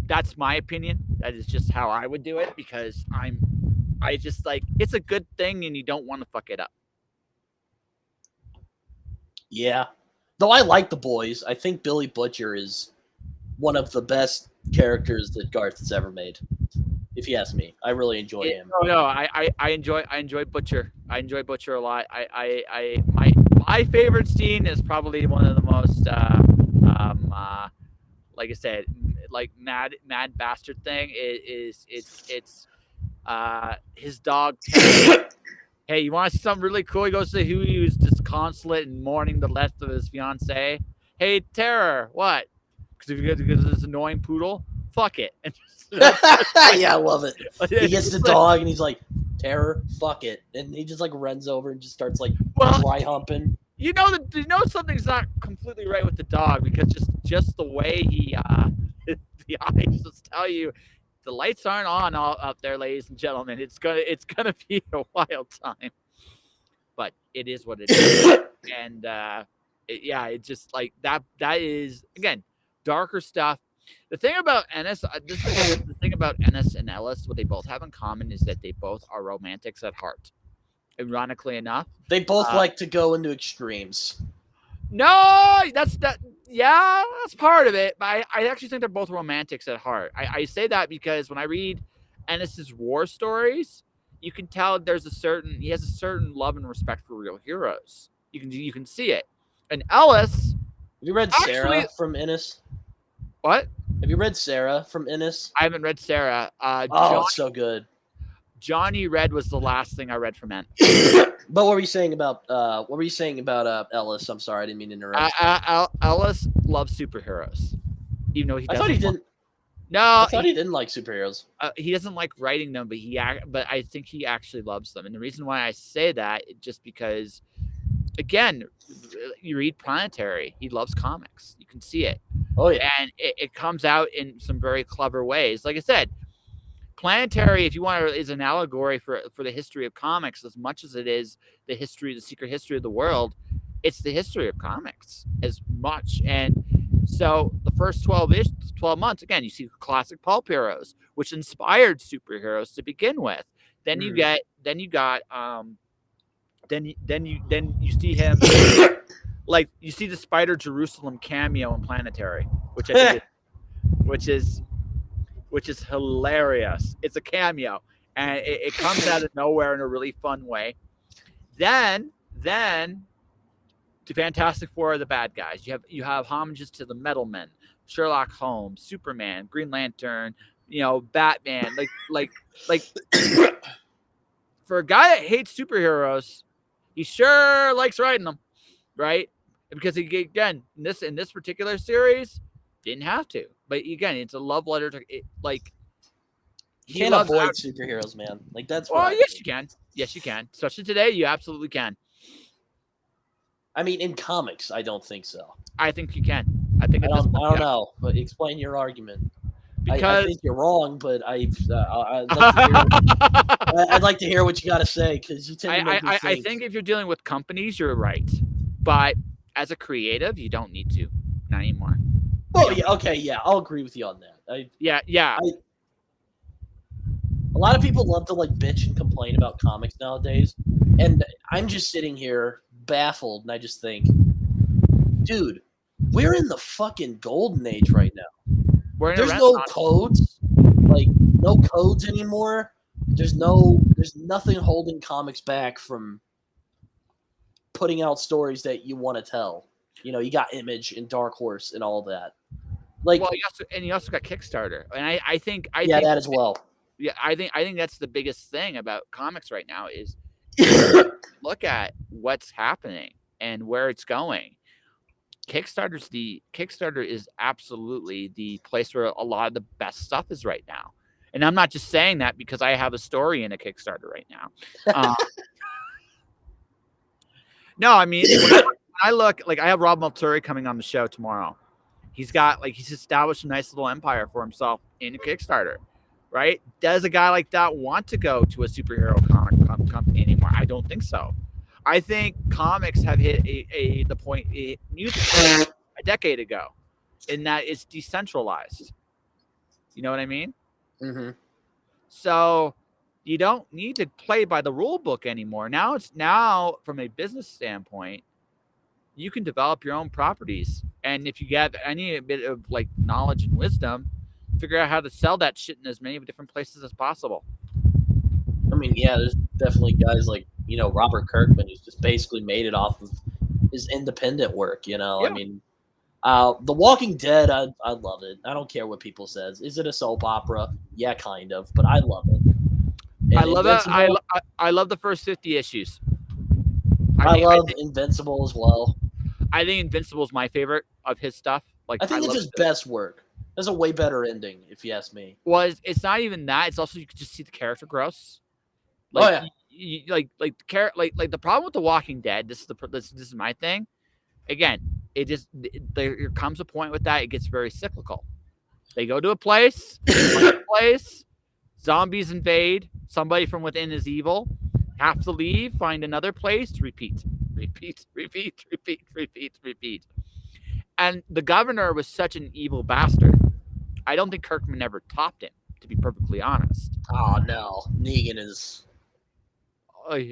that's my opinion. That is just how I would do it because I just like it's a good thing, and you don't want to fuck it up. Yeah, though I like The Boys. I think Billy Butcher is one of the best characters that Garth has ever made. If you ask me, I really enjoy him. No, I enjoy Butcher. I enjoy Butcher a lot. My favorite scene is probably one of the most like I said, like mad bastard thing is it's his dog. Hey, you want to see something really cool? He goes to who he was disconsolate and mourning the death of his fiance. Hey, Terror, what? Because this annoying poodle, fuck it. Yeah, I love it. He gets the dog and he's like, "Terror, fuck it," and he just like runs over and just starts like dry humping. You know something's not completely right with the dog because just the way he the eyes just tell you the lights aren't on all up there, ladies and gentlemen. It's gonna be a wild time, but it is what it is, and it's just like that. That is again darker stuff. The thing about Ennis, this is the thing about Ennis and Ellis. What they both have in common is that they both are romantics at heart. Ironically enough, They both like to go into extremes. no, that's that. Yeah, that's part of it. But I actually think they're both romantics at heart. I say that because when I read Ennis's war stories, you can tell he has a certain love and respect for real heroes. You can see it. And Ellis, Have you read actually, Sarah from Ennis? what? Have you read Sarah from Ennis? I haven't read Sarah. It's so good. Johnny Red was the last thing I read from Ennis. But what were you saying about Ellis? I'm sorry, I didn't mean to interrupt. Ellis loves superheroes, even though he doesn't. I thought he didn't. No, I thought he didn't like superheroes. He doesn't like writing them, but I think he actually loves them. And the reason why I say that is just because, again, you read Planetary. He loves comics. You can see it. Oh yeah, and it comes out in some very clever ways. Like I said, Planetary, if you want, is an allegory for the history of comics as much as it is the secret history of the world. It's the history of comics as much. And so the first 12 months, again, you see classic pulp heroes, which inspired superheroes to begin with. Then you see him like you see the Spider Jerusalem cameo in Planetary, which I think which is hilarious. It's a cameo, and it comes out of nowhere in a really fun way. Then the Fantastic Four are the bad guys. You have homages to the Metal Men, Sherlock Holmes, Superman, Green Lantern, Batman. Like for a guy that hates superheroes, he sure likes writing them, right? Because again, in this particular series, didn't have to. But again, it's a love letter to it. Like you can't avoid superheroes, man. Like that's. Well, yes, you can. Yes, you can. Especially today, you absolutely can. I mean, in comics, I don't think so. I think you can. I think I don't know, but explain your argument. Because I think you're wrong, but I'd like to hear what you got to say because you tend to make me think. I think if you're dealing with companies, you're right, but as a creative, you don't need to. Not anymore. Well, yeah, okay, yeah, I'll agree with you on that. Yeah. A lot of people love to bitch and complain about comics nowadays, and I'm just sitting here baffled, and I just think, dude, we're in the fucking golden age right now. There's no codes, no codes anymore. There's nothing holding comics back from putting out stories that you want to tell. You got Image and Dark Horse and all that. You also got Kickstarter, and I think that as well. Yeah, I think that's the biggest thing about comics right now is look at what's happening and where it's going. Kickstarter is absolutely the place where a lot of the best stuff is right now. And I'm not just saying that because I have a story in a Kickstarter right now. No, I mean, when I look, I have Rob Malturi coming on the show tomorrow. He's established a nice little empire for himself in a Kickstarter, right? Does a guy like that want to go to a superhero comic company anymore? I don't think so. I think comics have hit the point music a decade ago, in that it's decentralized. You know what I mean? Mm-hmm. So you don't need to play by the rule book anymore. Now from a business standpoint, you can develop your own properties, and if you have any bit of knowledge and wisdom, figure out how to sell that shit in as many different places as possible. I mean, yeah, there's definitely guys like Robert Kirkman who's just basically made it off of his independent work. Yeah. I mean, The Walking Dead, I love it. I don't care what people says. Is it a soap opera? Yeah, kind of, but I love it. And I love it. I love the first 50 issues. I love Invincible as well. I think Invincible is my favorite of his stuff. I think it's his best work. There's a way better ending, if you ask me. Well, it's not even that. It's also you can just see the character growth. The problem with The Walking Dead. This is my thing. Again, there comes a point with that it gets very cyclical. They go to a place, zombies invade. Somebody from within is evil. Have to leave, find another place, repeat. And the governor was such an evil bastard I don't think Kirkman ever topped him, to be perfectly honest. Oh no, Negan is.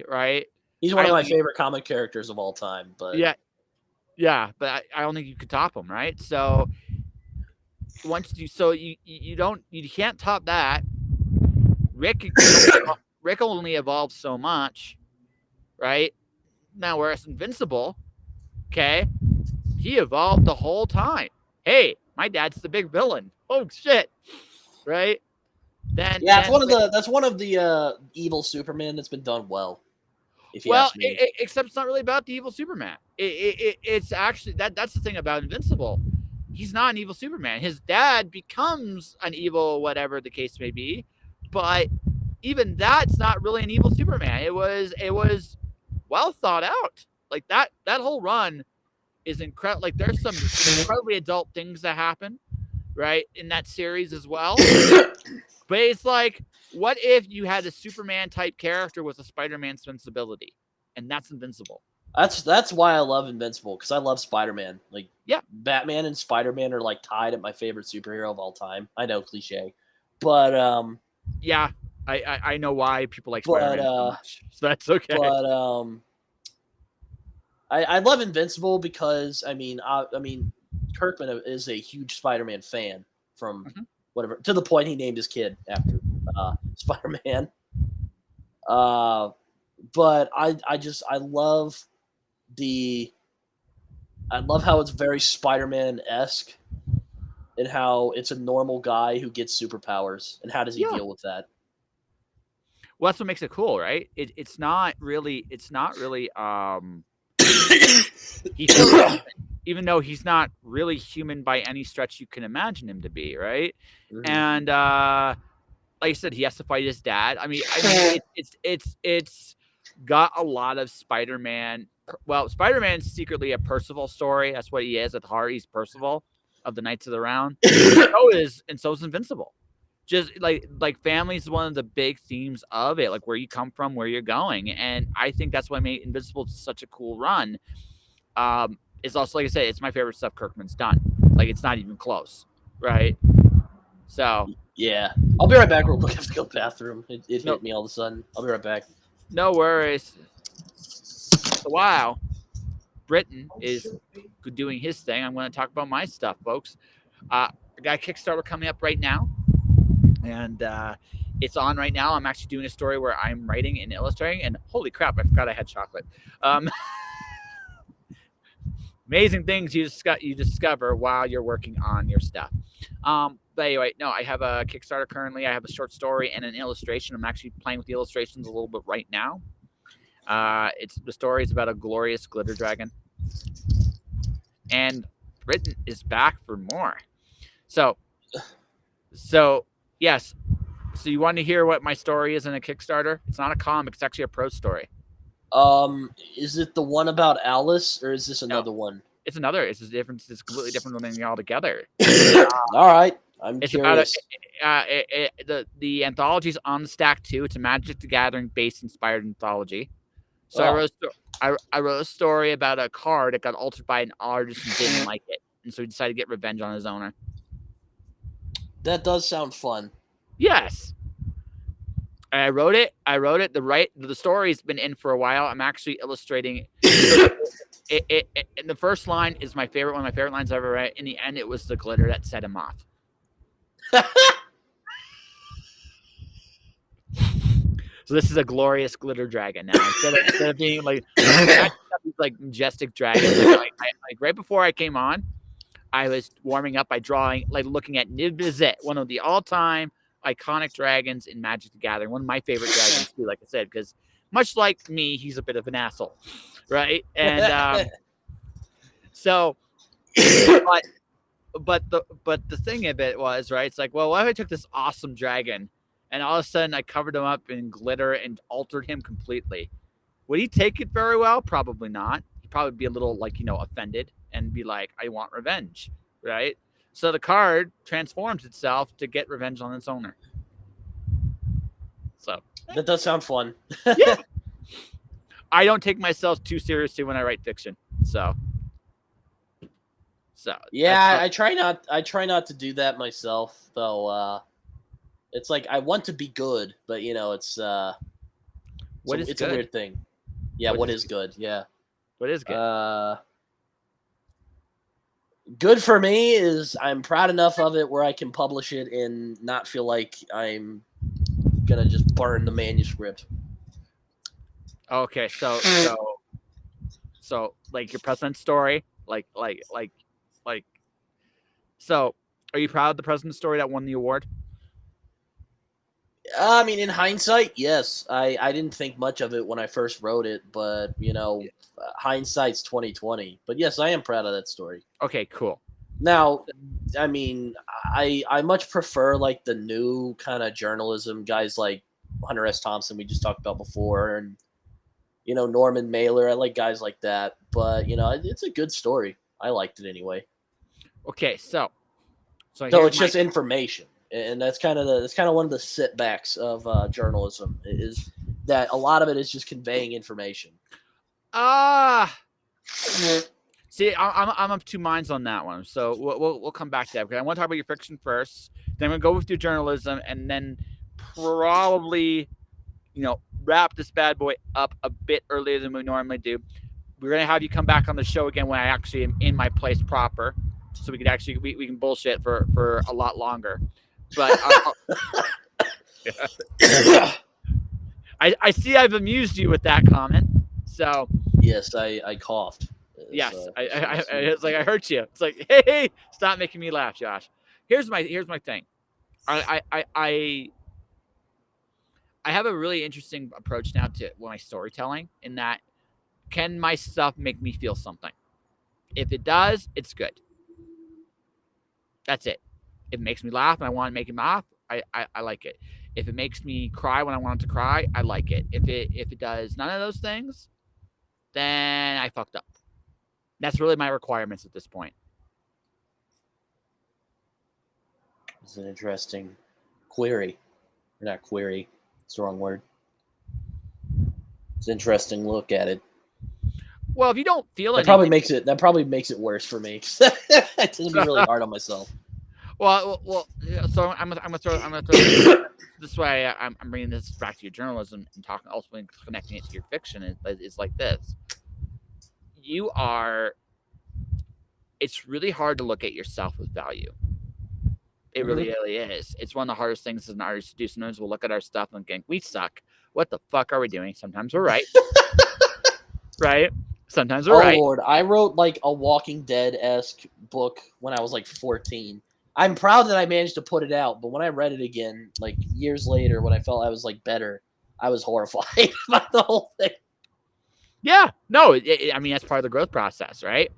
Right? He's one of my favorite comic characters of all time. But yeah, but I don't think you could top him, right? So you can't top that. Rick only evolved so much, right? Now, whereas Invincible, okay, he evolved the whole time. Hey, my dad's the big villain. Oh shit, right? That's one of the evil Superman that's been done well. If you ask me. Except it's not really about the evil Superman. It's actually that's the thing about Invincible. He's not an evil Superman. His dad becomes an evil, whatever the case may be, but even that's not really an evil Superman. It was well thought out. Like that whole run is incredible. Like there's some incredibly adult things that happen, right, in that series as well. But it's like, what if you had a Superman type character with a Spider-Man sensibility, and that's Invincible? That's why I love Invincible, because I love Spider-Man. Like, yeah, Batman and Spider-Man are like tied at my favorite superhero of all time. I know, cliche, but yeah, I know why people like Spider-Man so much, so that's okay. But I love Invincible because I mean Kirkman is a huge Spider-Man fan from whatever, to the point he named his kid after Spider-Man. But I love how it's very Spider-Man-esque, and how it's a normal guy who gets superpowers, and how does he deal with that? Well, that's what makes it cool, right? It's not really even though he's not really human by any stretch you can imagine him to be, right? And like I said, he has to fight his dad. I mean it's got a lot of Spider-Man. Well, Spider-Man's secretly a Percival story. That's what he is at heart. He's Percival of the Knights of the Round. so is Invincible. Just like family is one of the big themes of it, like where you come from, where you're going. And I think that's what made Invincible such a cool run. It's also, like I said, it's my favorite stuff Kirkman's done. Like, it's not even close, right? So yeah, I'll be right back real quick. I have to go to the bathroom. It hit me all of a sudden. I'll be right back. No worries. So while Britton is doing his thing, I'm going to talk about my stuff, folks. I got a Kickstarter coming up right now, and it's on right now. I'm actually doing a story where I'm writing and illustrating, and holy crap, I forgot I had chocolate. Amazing things you discover while you're working on your stuff. But anyway, no, I have a Kickstarter currently. I have a short story and an illustration. I'm actually playing with the illustrations a little bit right now. The story is about a glorious glitter dragon, and Britton is back for more. So yes. So you want to hear what my story is in a Kickstarter? It's not a comic. It's actually a prose story. Is it the one about Alice, or is this another one? It's another. It's different. It's completely different than altogether. All right, I'm curious. The anthology's on the stack too. It's a Magic the Gathering based inspired anthology. So I wrote a story about a card that got altered by an artist who didn't like it, and so he decided to get revenge on his owner. That does sound fun. Yes. I wrote it. The story's been in for a while. I'm actually illustrating it. And the first line is one of my favorite lines I've ever read. In the end, it was the glitter that set him off. So this is a glorious glitter dragon now. Instead of being like majestic dragon. Like right before I came on, I was warming up by looking at Nibizet, one of the all-time iconic dragons in Magic the Gathering. One of my favorite dragons too, like I said, because much like me, he's a bit of an asshole, right? And but the thing of it was, right, it's like, well, what if I took this awesome dragon and all of a sudden I covered him up in glitter and altered him completely? Would he take it very well? Probably not. He'd probably be a little offended and be like, I want revenge, right? So the card transforms itself to get revenge on its owner. So that does sound fun. Yeah. I don't take myself too seriously when I write fiction. So So Yeah, I try not to do that myself, though. It's like I want to be good, but it's what is it's a good? weird thing. Yeah, what is good? Yeah. What is good? Good for me is I'm proud enough of it where I can publish it and not feel like I'm gonna just burn the manuscript. Okay, so like your president's story, like. So, are you proud of the president's story that won the award? I mean, in hindsight, yes. I didn't think much of it when I first wrote it, but hindsight's 2020. But yes, I am proud of that story. Okay, cool. Now, I mean, I much prefer like the new kind of journalism guys like Hunter S. Thompson we just talked about before, and Norman Mailer. I like guys like that, but it's a good story. I liked it anyway. Okay, so it's just information, and that's kind of one of the setbacks of journalism is that a lot of it is just conveying information. See, I'm of two minds on that one. So we'll come back to that because I want to talk about your fiction first. Then we'll go with your journalism, and then probably wrap this bad boy up a bit earlier than we normally do. We're gonna have you come back on the show again when I actually am in my place proper, so we can bullshit for a lot longer. But I see I've amused you with that comment. So yes, I coughed. Yes, it's like I hurt you. It's like, hey, stop making me laugh, Josh. Here's my thing. I have a really interesting approach now to my storytelling. In that, can my stuff make me feel something? If it does, it's good. That's it. If it makes me laugh and I want to make it laugh, I like it. If it makes me cry when I want it to cry, I like it. If it does none of those things, then I fucked up. That's really my requirements at this point. It's an interesting query. Or not query. It's the wrong word. It's an interesting look at it. Well, if you don't feel that probably makes it worse for me. I tend to be really hard on myself. Well. So I'm gonna throw this way. I'm bringing this back to your journalism and talking, also connecting it to your fiction. Is like this. It's really hard to look at yourself with value. It really is. It's one of the hardest things as an artist to do. Sometimes we'll look at our stuff and think, we suck. What the fuck are we doing? Sometimes we're right. Right? Sometimes we're right. Oh, Lord. I wrote like a Walking Dead-esque book when I was like 14. I'm proud that I managed to put it out, but when I read it again, like years later, when I felt I was like better, I was horrified by the whole thing. Yeah. No, I mean, that's part of the growth process, right?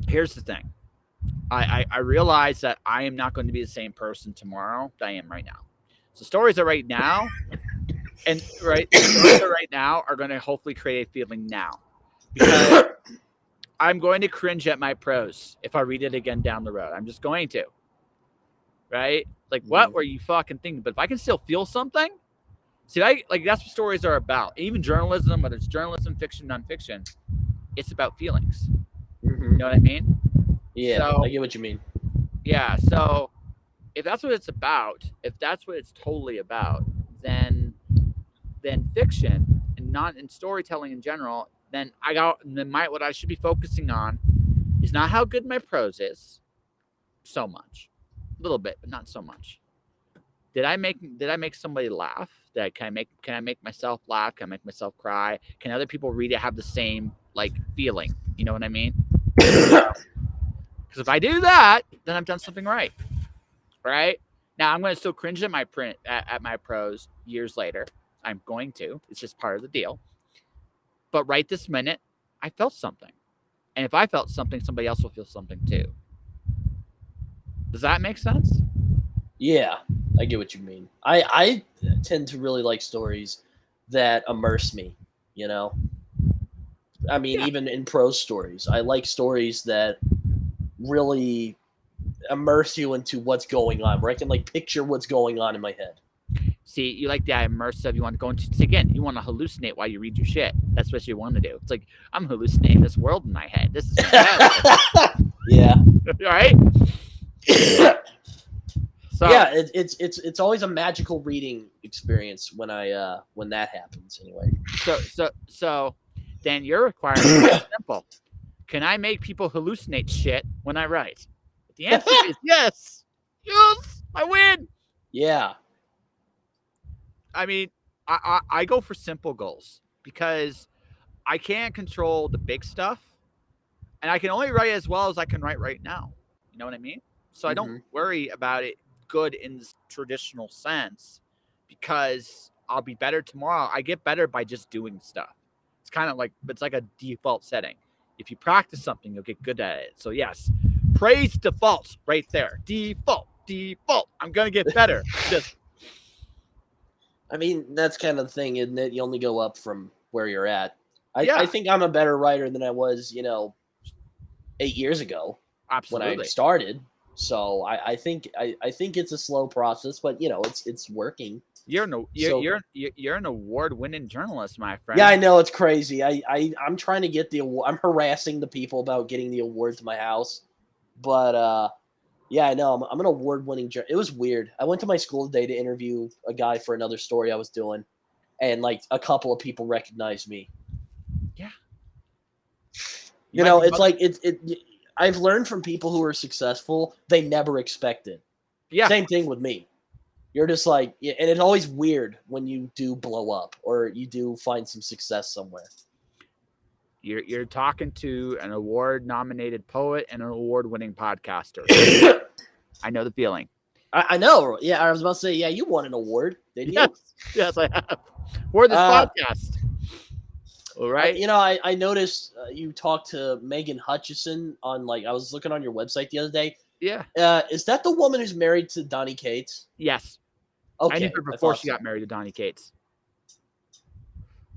Here's the thing. I realize that I am not going to be the same person tomorrow that I am right now. So stories are right now, and stories are right now are going to hopefully create a feeling now. Because I'm going to cringe at my prose if I read it again down the road. I'm just going to. Right? Like, what were you fucking thinking? But if I can still feel something, see, that's what stories are about. Even journalism, whether it's journalism, fiction, nonfiction, it's about feelings. Mm-hmm. You know what I mean? Yeah, so, I get what you mean. Yeah, so if that's what it's about, if that's what it's totally about, then fiction and storytelling in general, then what I should be focusing on is not how good my prose is, so much, a little bit, but not so much. Did I make somebody laugh? Can I make myself laugh? Can I make myself cry? Can other people read it have the same feeling? You know what I mean? Because if I do that, then I've done something right. Right? Now I'm going to still cringe at my my prose years later. I'm going to. It's just part of the deal. But right this minute, I felt something. And if I felt something, somebody else will feel something too. Does that make sense? Yeah, I get what you mean. I tend to really like stories that immerse me, I mean, even in prose stories. I like stories that really immerse you into what's going on, where I can picture what's going on in my head. See, you like the immersive. You want to go into again. You want to hallucinate while you read your shit. That's what you want to do. It's like I'm hallucinating this world in my head. This is Yeah. all right. So yeah, it's always a magical reading experience when that happens. Anyway. So, then your requirement is simple. Can I make people hallucinate shit when I write? The answer is yes. Yes, I win. Yeah. I mean, I go for simple goals because I can't control the big stuff, and I can only write as well as I can write right now. You know what I mean? So I don't worry about it good in the traditional sense because I'll be better tomorrow. I get better by just doing stuff. It's kind of like it's like a default setting. If you practice something, you'll get good at it. So yes, praise default right there. Default. I'm gonna get better. Just I mean, that's kind of the thing, isn't it? You only go up from where you're at. Yeah. I think I'm a better writer than I was, 8 years ago absolutely. when I started. So I think it's a slow process, but it's working. You're an award-winning journalist, my friend. Yeah, I know, it's crazy. I'm trying to get the award. I'm harassing the people about getting the award to my house, but yeah, I know. I'm an award-winning journalist. It was weird. I went to my school today to interview a guy for another story I was doing, and like a couple of people recognized me. Yeah. It's like I've learned from people who are successful, they never expect it. Yeah. Same thing with me. You're just like, and it's always weird when you do blow up or you do find some success somewhere. You're talking to an award-nominated poet and an award-winning podcaster. I know the feeling. I know. Yeah, I was about to say, yeah, you won an award, didn't you? Yes, I have. For this podcast. All right. I noticed you talked to Megan Hutchison on, I was looking on your website the other day. Yeah. Is that the woman who's married to Donnie Cates? Yes. Okay. I knew her before she got married to Donnie Cates.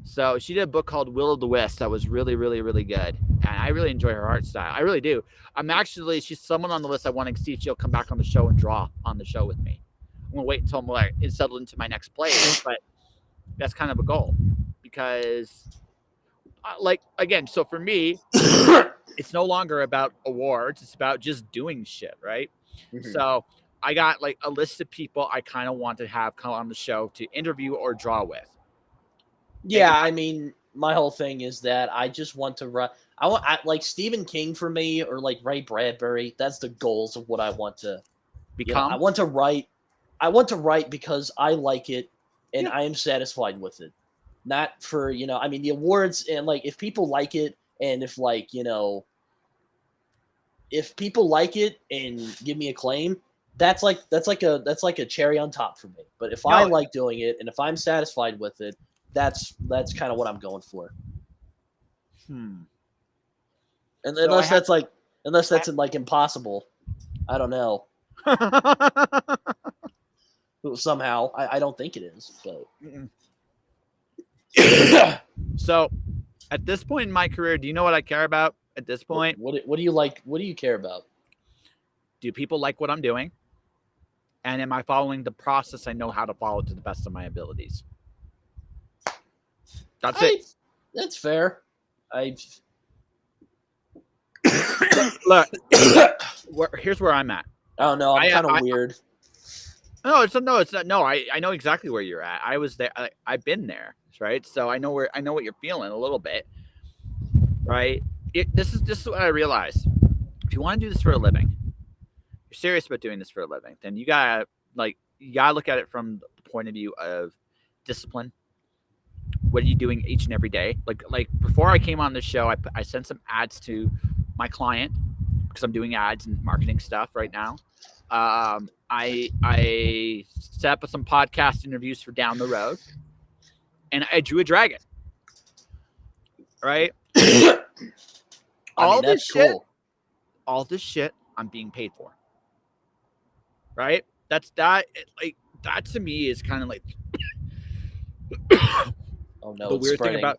So she did a book called Will of the Wisp that was really, really, really good. And I really enjoy her art style. I really do. She's someone on the list I want to see if she'll come back on the show and draw on the show with me. I'm going to wait until I'm settled into my next place. But that's kind of a goal. Because, again, so for me, it's no longer about awards. It's about just doing shit, right? Mm-hmm. So I got a list of people I kind of want to have come on the show to interview or draw with. Yeah, I mean, my whole thing is that I just want to write. I want Stephen King for me, or Ray Bradbury. That's the goals of what I want to become. I want to write. I want to write because I like it and I am satisfied with it. Not for I mean, the awards and if people like it and if if people like it and give me acclaim, that's like a cherry on top for me. But if I like doing it and if I'm satisfied with it, that's kind of what I'm going for. And unless that's impossible, I don't know. Somehow, I don't think it is. But so, at this point in my career, do you know what I care about? At this point, what do you like? What do you care about? Do people like what I'm doing? And am I following the process I know how to follow to the best of my abilities? That's it. That's fair. Look. Here's where I'm at. Oh no, I'm kind of weird. It's not. No, I know exactly where you're at. I was there. I've been there, right? So I know what you're feeling a little bit, right? This is what I realized. If you want to do this for a living, you're serious about doing this for a living, then you gotta look at it from the point of view of discipline. What are you doing each and every day? Like before I came on the show, I sent some ads to my client because I'm doing ads and marketing stuff right now. I set up some podcast interviews for down the road, and I drew a dragon. Right? All this shit I'm being paid for. Right? That to me is kind of like oh no, the weird thing about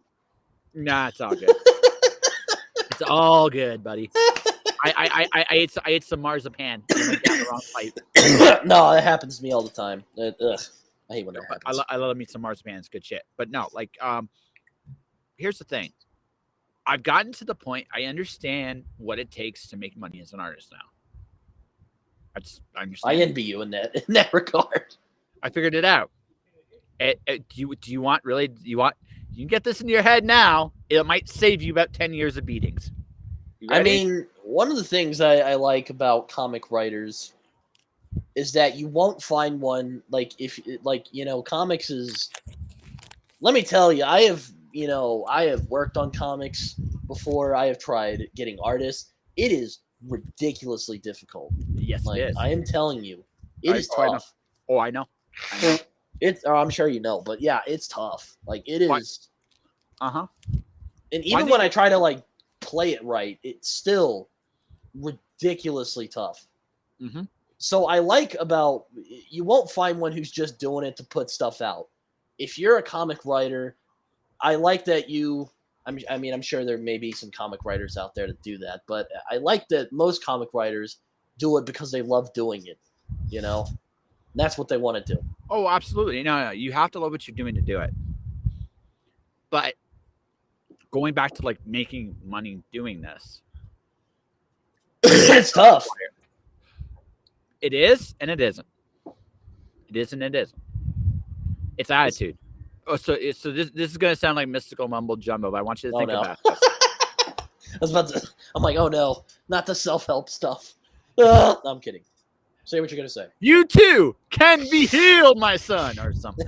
it's all good. It's all good, buddy. I ate some marzipan down the wrong pipe. No, that happens to me all the time. Ugh. I hate when that I, happens. I love me some marzipan. It's good shit. But no, like, here's the thing. I've gotten to the point. I understand what it takes to make money as an artist now. I I understand. envy you in that regard. I figured it out. Do you want really? You can get this in your head now. It might save you about 10 years of beatings. You I ready? mean, one of the things I like about comic writers is that you won't find one like comics is. Let me tell you, I have worked on comics before. I have tried getting artists. It is ridiculously difficult. Yes, it Like is. I am telling you, it is I know. tough. Oh, I know. I know. I'm sure you know, but yeah, it's tough. Like it What? is. Uh-huh. And even when I try to like play it right, it's still ridiculously tough. Mm-hmm. So I like about you won't find one who's just doing it to put stuff out. If you're a comic writer, I like that you. I mean, I'm sure there may be some comic writers out there that do that, but I like that most comic writers do it because they love doing it. You know, that's what they want to do. Oh, absolutely. No, you have to love what you're doing to do it. But going back to like making money doing this, It's tough. it is and it isn't. It is and it isn't. It's attitude. Oh, so this is gonna sound like mystical mumbo jumbo, but I want you to think about this. I was about to. I'm like, oh no, not the self-help stuff. No, I'm kidding. Say what you're gonna say. You too can be healed, my son, or something.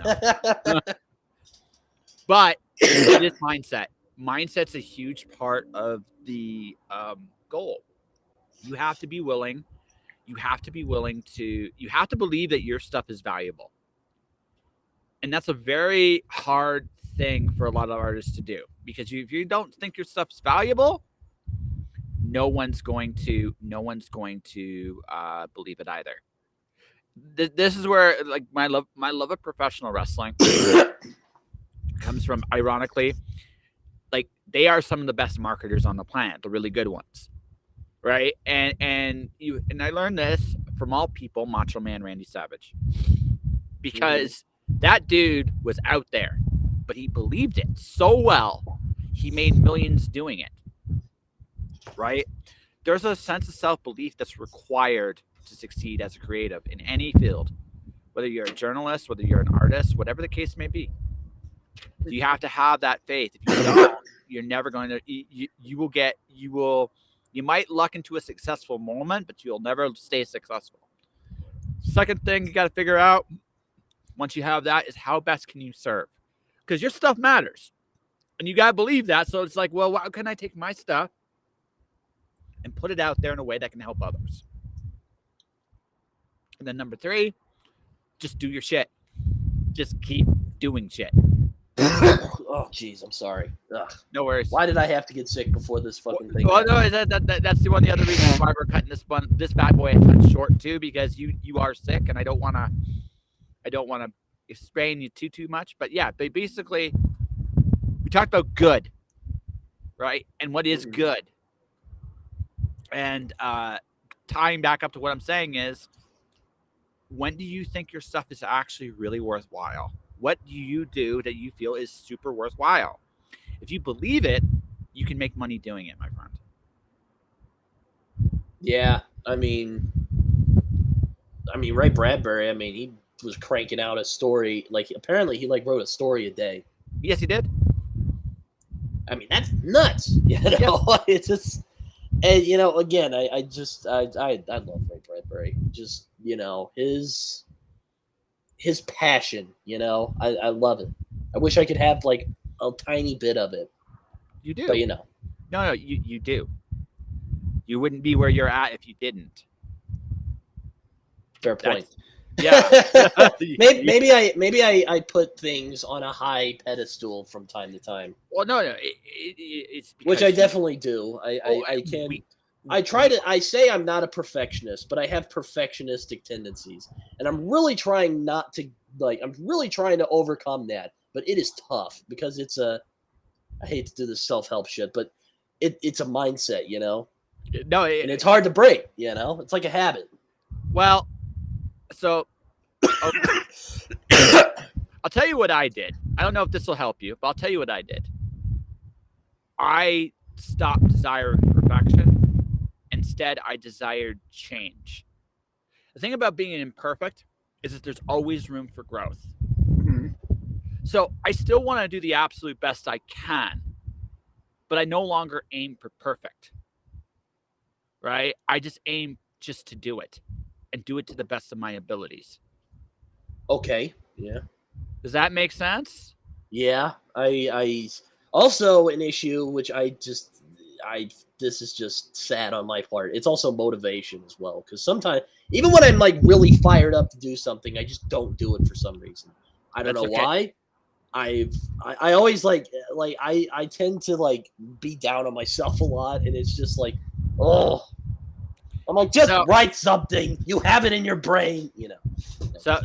But it is mindset. Mindset's a huge part of the goal. You have to be willing. You have to be willing to. You have to believe that your stuff is valuable, and that's a very hard thing for a lot of artists to do because if you don't think your stuff's valuable, no one's going to believe it either. This is where like my love of professional wrestling comes from. Ironically, like they are some of the best marketers on the planet, the really good ones, right? And I learned this from all people, Macho Man Randy Savage, because that dude was out there, but he believed it so well, he made millions doing it, right? There's a sense of self-belief that's required to succeed as a creative in any field, whether you're a journalist, whether you're an artist, whatever the case may be. You have to have that faith. If you don't, you're never going to. You might luck into a successful moment, but you'll never stay successful. Second thing you got to figure out once you have that is how best can you serve, because your stuff matters, and you got to believe that. So it's like, well, how can I take my stuff and put it out there in a way that can help others? And then number 3, just do your shit. Just keep doing shit. Oh, jeez, I'm sorry. Ugh. No worries. Why did I have to get sick before this fucking thing? Well, no, that's one of the other reasons why we're cutting this bad boy a touch short too, because you are sick, and I don't want to strain you too much. But yeah, basically, we talked about good, right? And what is good, and tying back up to what I'm saying is, when do you think your stuff is actually really worthwhile? What do you do that you feel is super worthwhile? If you believe it, you can make money doing it, my friend. Yeah, I mean, Ray Bradbury. I mean, he was cranking out a story. Like, apparently, he like wrote a story a day. Yes, he did. I mean, that's nuts. You know, it's just, and again, I love Ray Bradbury. Just his passion. I love it. I wish I could have like a tiny bit of it. You do. But No, you do. You wouldn't be where you're at if you didn't. Fair point. Yeah. maybe I put things on a high pedestal from time to time. Well, no, it's which I definitely do. I can. I say I'm not a perfectionist, but I have perfectionistic tendencies, and I'm really trying not to I'm really trying to overcome that. But it is tough because I hate to do this self-help shit, but it's a mindset, No, and it's hard to break. It's like a habit. Well, so I'll tell you what I did. I don't know if this will help you, but I'll tell you what I did. I stopped desiring perfection. Instead, I desired change. The thing about being imperfect is that there's always room for growth. Mm-hmm. So I still want to do the absolute best I can, but I no longer aim for perfect. Right? I just aim just to do it and do it to the best of my abilities. Okay. Yeah. Does that make sense? Yeah. I also an issue which this is just sad on my part. It's also motivation as well, because sometimes even when I'm like really fired up to do something, I just don't do it for some reason. I don't That's know okay. why. I always I tend to like be down on myself a lot, and it's just like, oh, I'm like, just write something. You have it in your brain, you know. So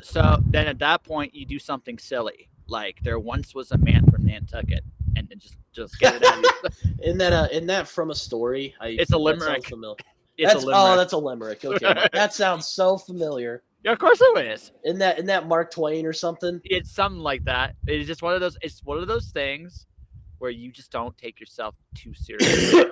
then at that point you do something silly, like there once was a man from Nantucket, and just get it out. Isn't that from a story? It's a limerick. That sounds familiar. It's a limerick. That's a limerick. Okay, like, that sounds so familiar. Yeah, of course it is. Isn't that Mark Twain or something? It's something like that. It's just one of those. It's one of those things where you just don't take yourself too seriously.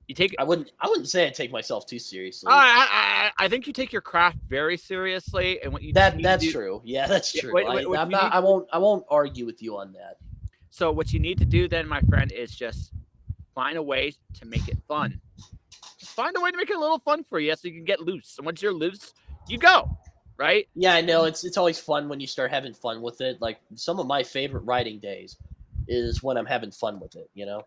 You take. I wouldn't say I take myself too seriously. I think you take your craft very seriously, and what you that's true. Yeah, that's true. I won't argue with you on that. So what you need to do then, my friend, is just find a way to make it fun. Just find a way to make it a little fun for you, so you can get loose. And once you're loose, you go. Right? Yeah, I know. It's always fun when you start having fun with it. Like some of my favorite writing days is when I'm having fun with it. You know.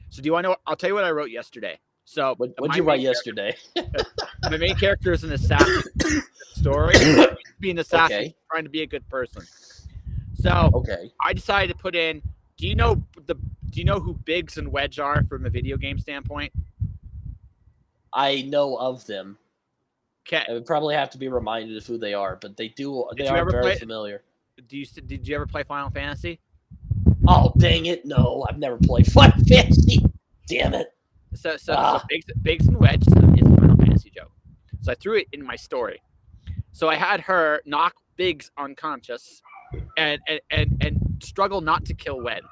So do you want to know? I'll tell you what I wrote yesterday. So what did you write yesterday? My main character is an assassin story. Being an assassin, trying to be a good person. So I decided to put in. Do you know who Biggs and Wedge are from a video game standpoint? I know of them. Okay. I would probably have to be reminded of who they are, but they are very familiar. Did you ever play Final Fantasy? Oh, dang it. No, I've never played Final Fantasy. Damn it. So Biggs and Wedge is a Final Fantasy joke. So I threw it in my story. So I had her knock Biggs unconscious and struggle not to kill Wedge.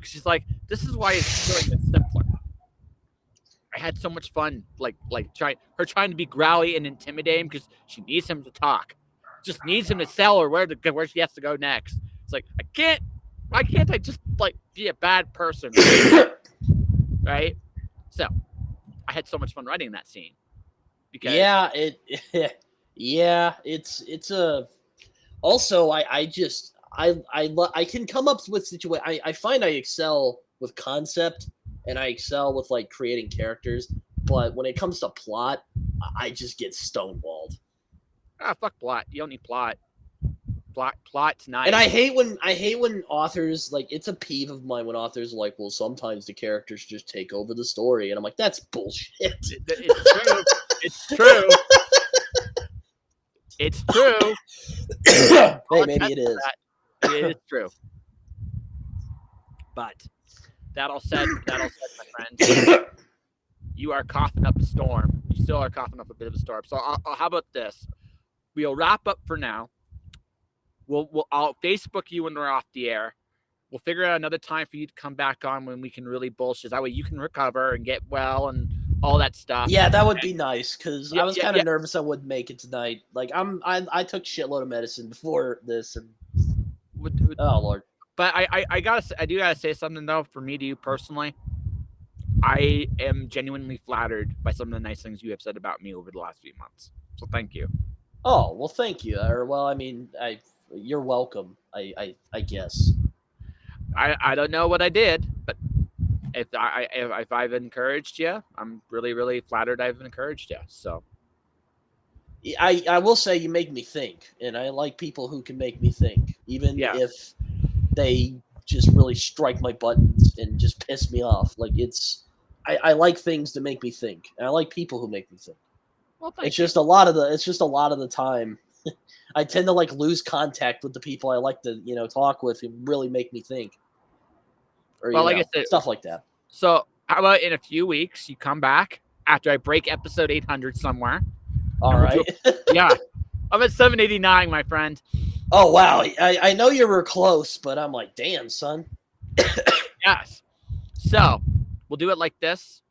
She's like, this is why it's killing is simpler. I had so much fun, like trying to be growly and intimidating because she needs him to talk, just needs him to tell her where she has to go next. It's like why can't I just like be a bad person, right? So I had so much fun writing that scene because it's a. Also, I can come up with situations. I find I excel with concept. And I excel with like creating characters, but when it comes to plot, I just get stonewalled. Fuck plot. You don't need plot. Plot's nice. And I hate when authors like it's a peeve of mine when authors are like, well, sometimes the characters just take over the story, and I'm like, that's bullshit. It's true. It's true. Hey, maybe it is. It is true. But that all said, my friend, you are coughing up a storm. You still are coughing up a bit of a storm. So how about this? We'll wrap up for now. I'll Facebook you when we're off the air. We'll figure out another time for you to come back on when we can really bullshit. That way you can recover and get well and all that stuff. Yeah, that would be nice because I was kind of nervous I wouldn't make it tonight. Like I took a shitload of medicine before this, and oh Lord. But I do gotta say something though. For me to you personally, I am genuinely flattered by some of the nice things you have said about me over the last few months. So thank you. Oh well, thank you. Well, I mean, you're welcome. I guess. I don't know what I did, but if I've encouraged you, I'm really really flattered I've encouraged you. So. I will say you make me think, and I like people who can make me think, even if they just really strike my buttons and just piss me off. Like I like things to make me think, and I like people who make me think. Well, it's just a lot of the time, I tend to like lose contact with the people I like to talk with and really make me think, or I said, stuff like that. So how about in a few weeks you come back after I break episode 800 somewhere? All right. Yeah, I'm at 789, my friend. Oh wow, I know you were close, but I'm like, damn, son. Yes. So we'll do it like this,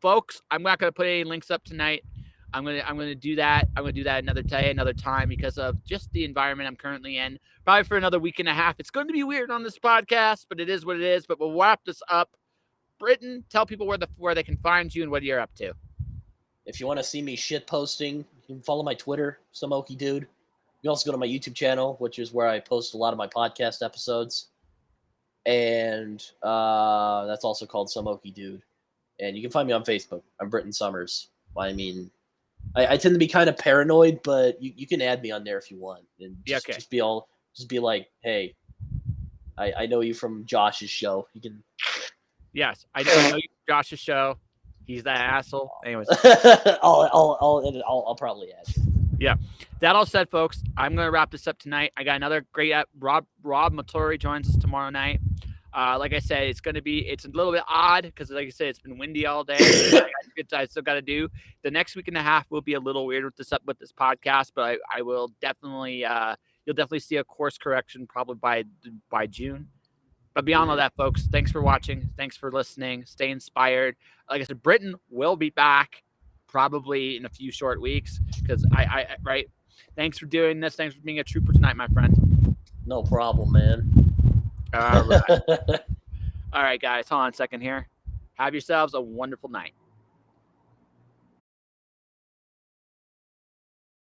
folks. I'm not gonna put any links up tonight. I'm gonna do that. I'm gonna do that another day, another time, because of just the environment I'm currently in. Probably for another week and a half. It's going to be weird on this podcast, but it is what it is. But we'll wrap this up. Britton, tell people where they can find you and what you're up to. If you want to see me shit posting, you can follow my Twitter, some Okie Dude. You can also go to my YouTube channel, which is where I post a lot of my podcast episodes. And that's also called Some Okie Dude. And you can find me on Facebook. I'm Britton Summers. I mean, I tend to be kind of paranoid, but you can add me on there if you want. And just, okay. just be like, hey, I know you from Josh's show. You can. Yes, I know you from Josh's show. He's that asshole. Anyways, I'll probably add you. Yeah. That all said, folks, I'm going to wrap this up tonight. I got another great Rob Matori joins us tomorrow night. Like I said, it's a little bit odd because, like I said, it's been windy all day. I still got to do. The next week and a half will be a little weird with this podcast, but I will definitely, you'll definitely see a course correction probably by June. But beyond all that, folks, thanks for watching. Thanks for listening. Stay inspired. Like I said, Britton will be back probably in a few short weeks because right. Thanks for doing this. Thanks for being a trooper tonight, my friend. No problem, man. All right. All right, guys. Hold on a second here. Have yourselves a wonderful night.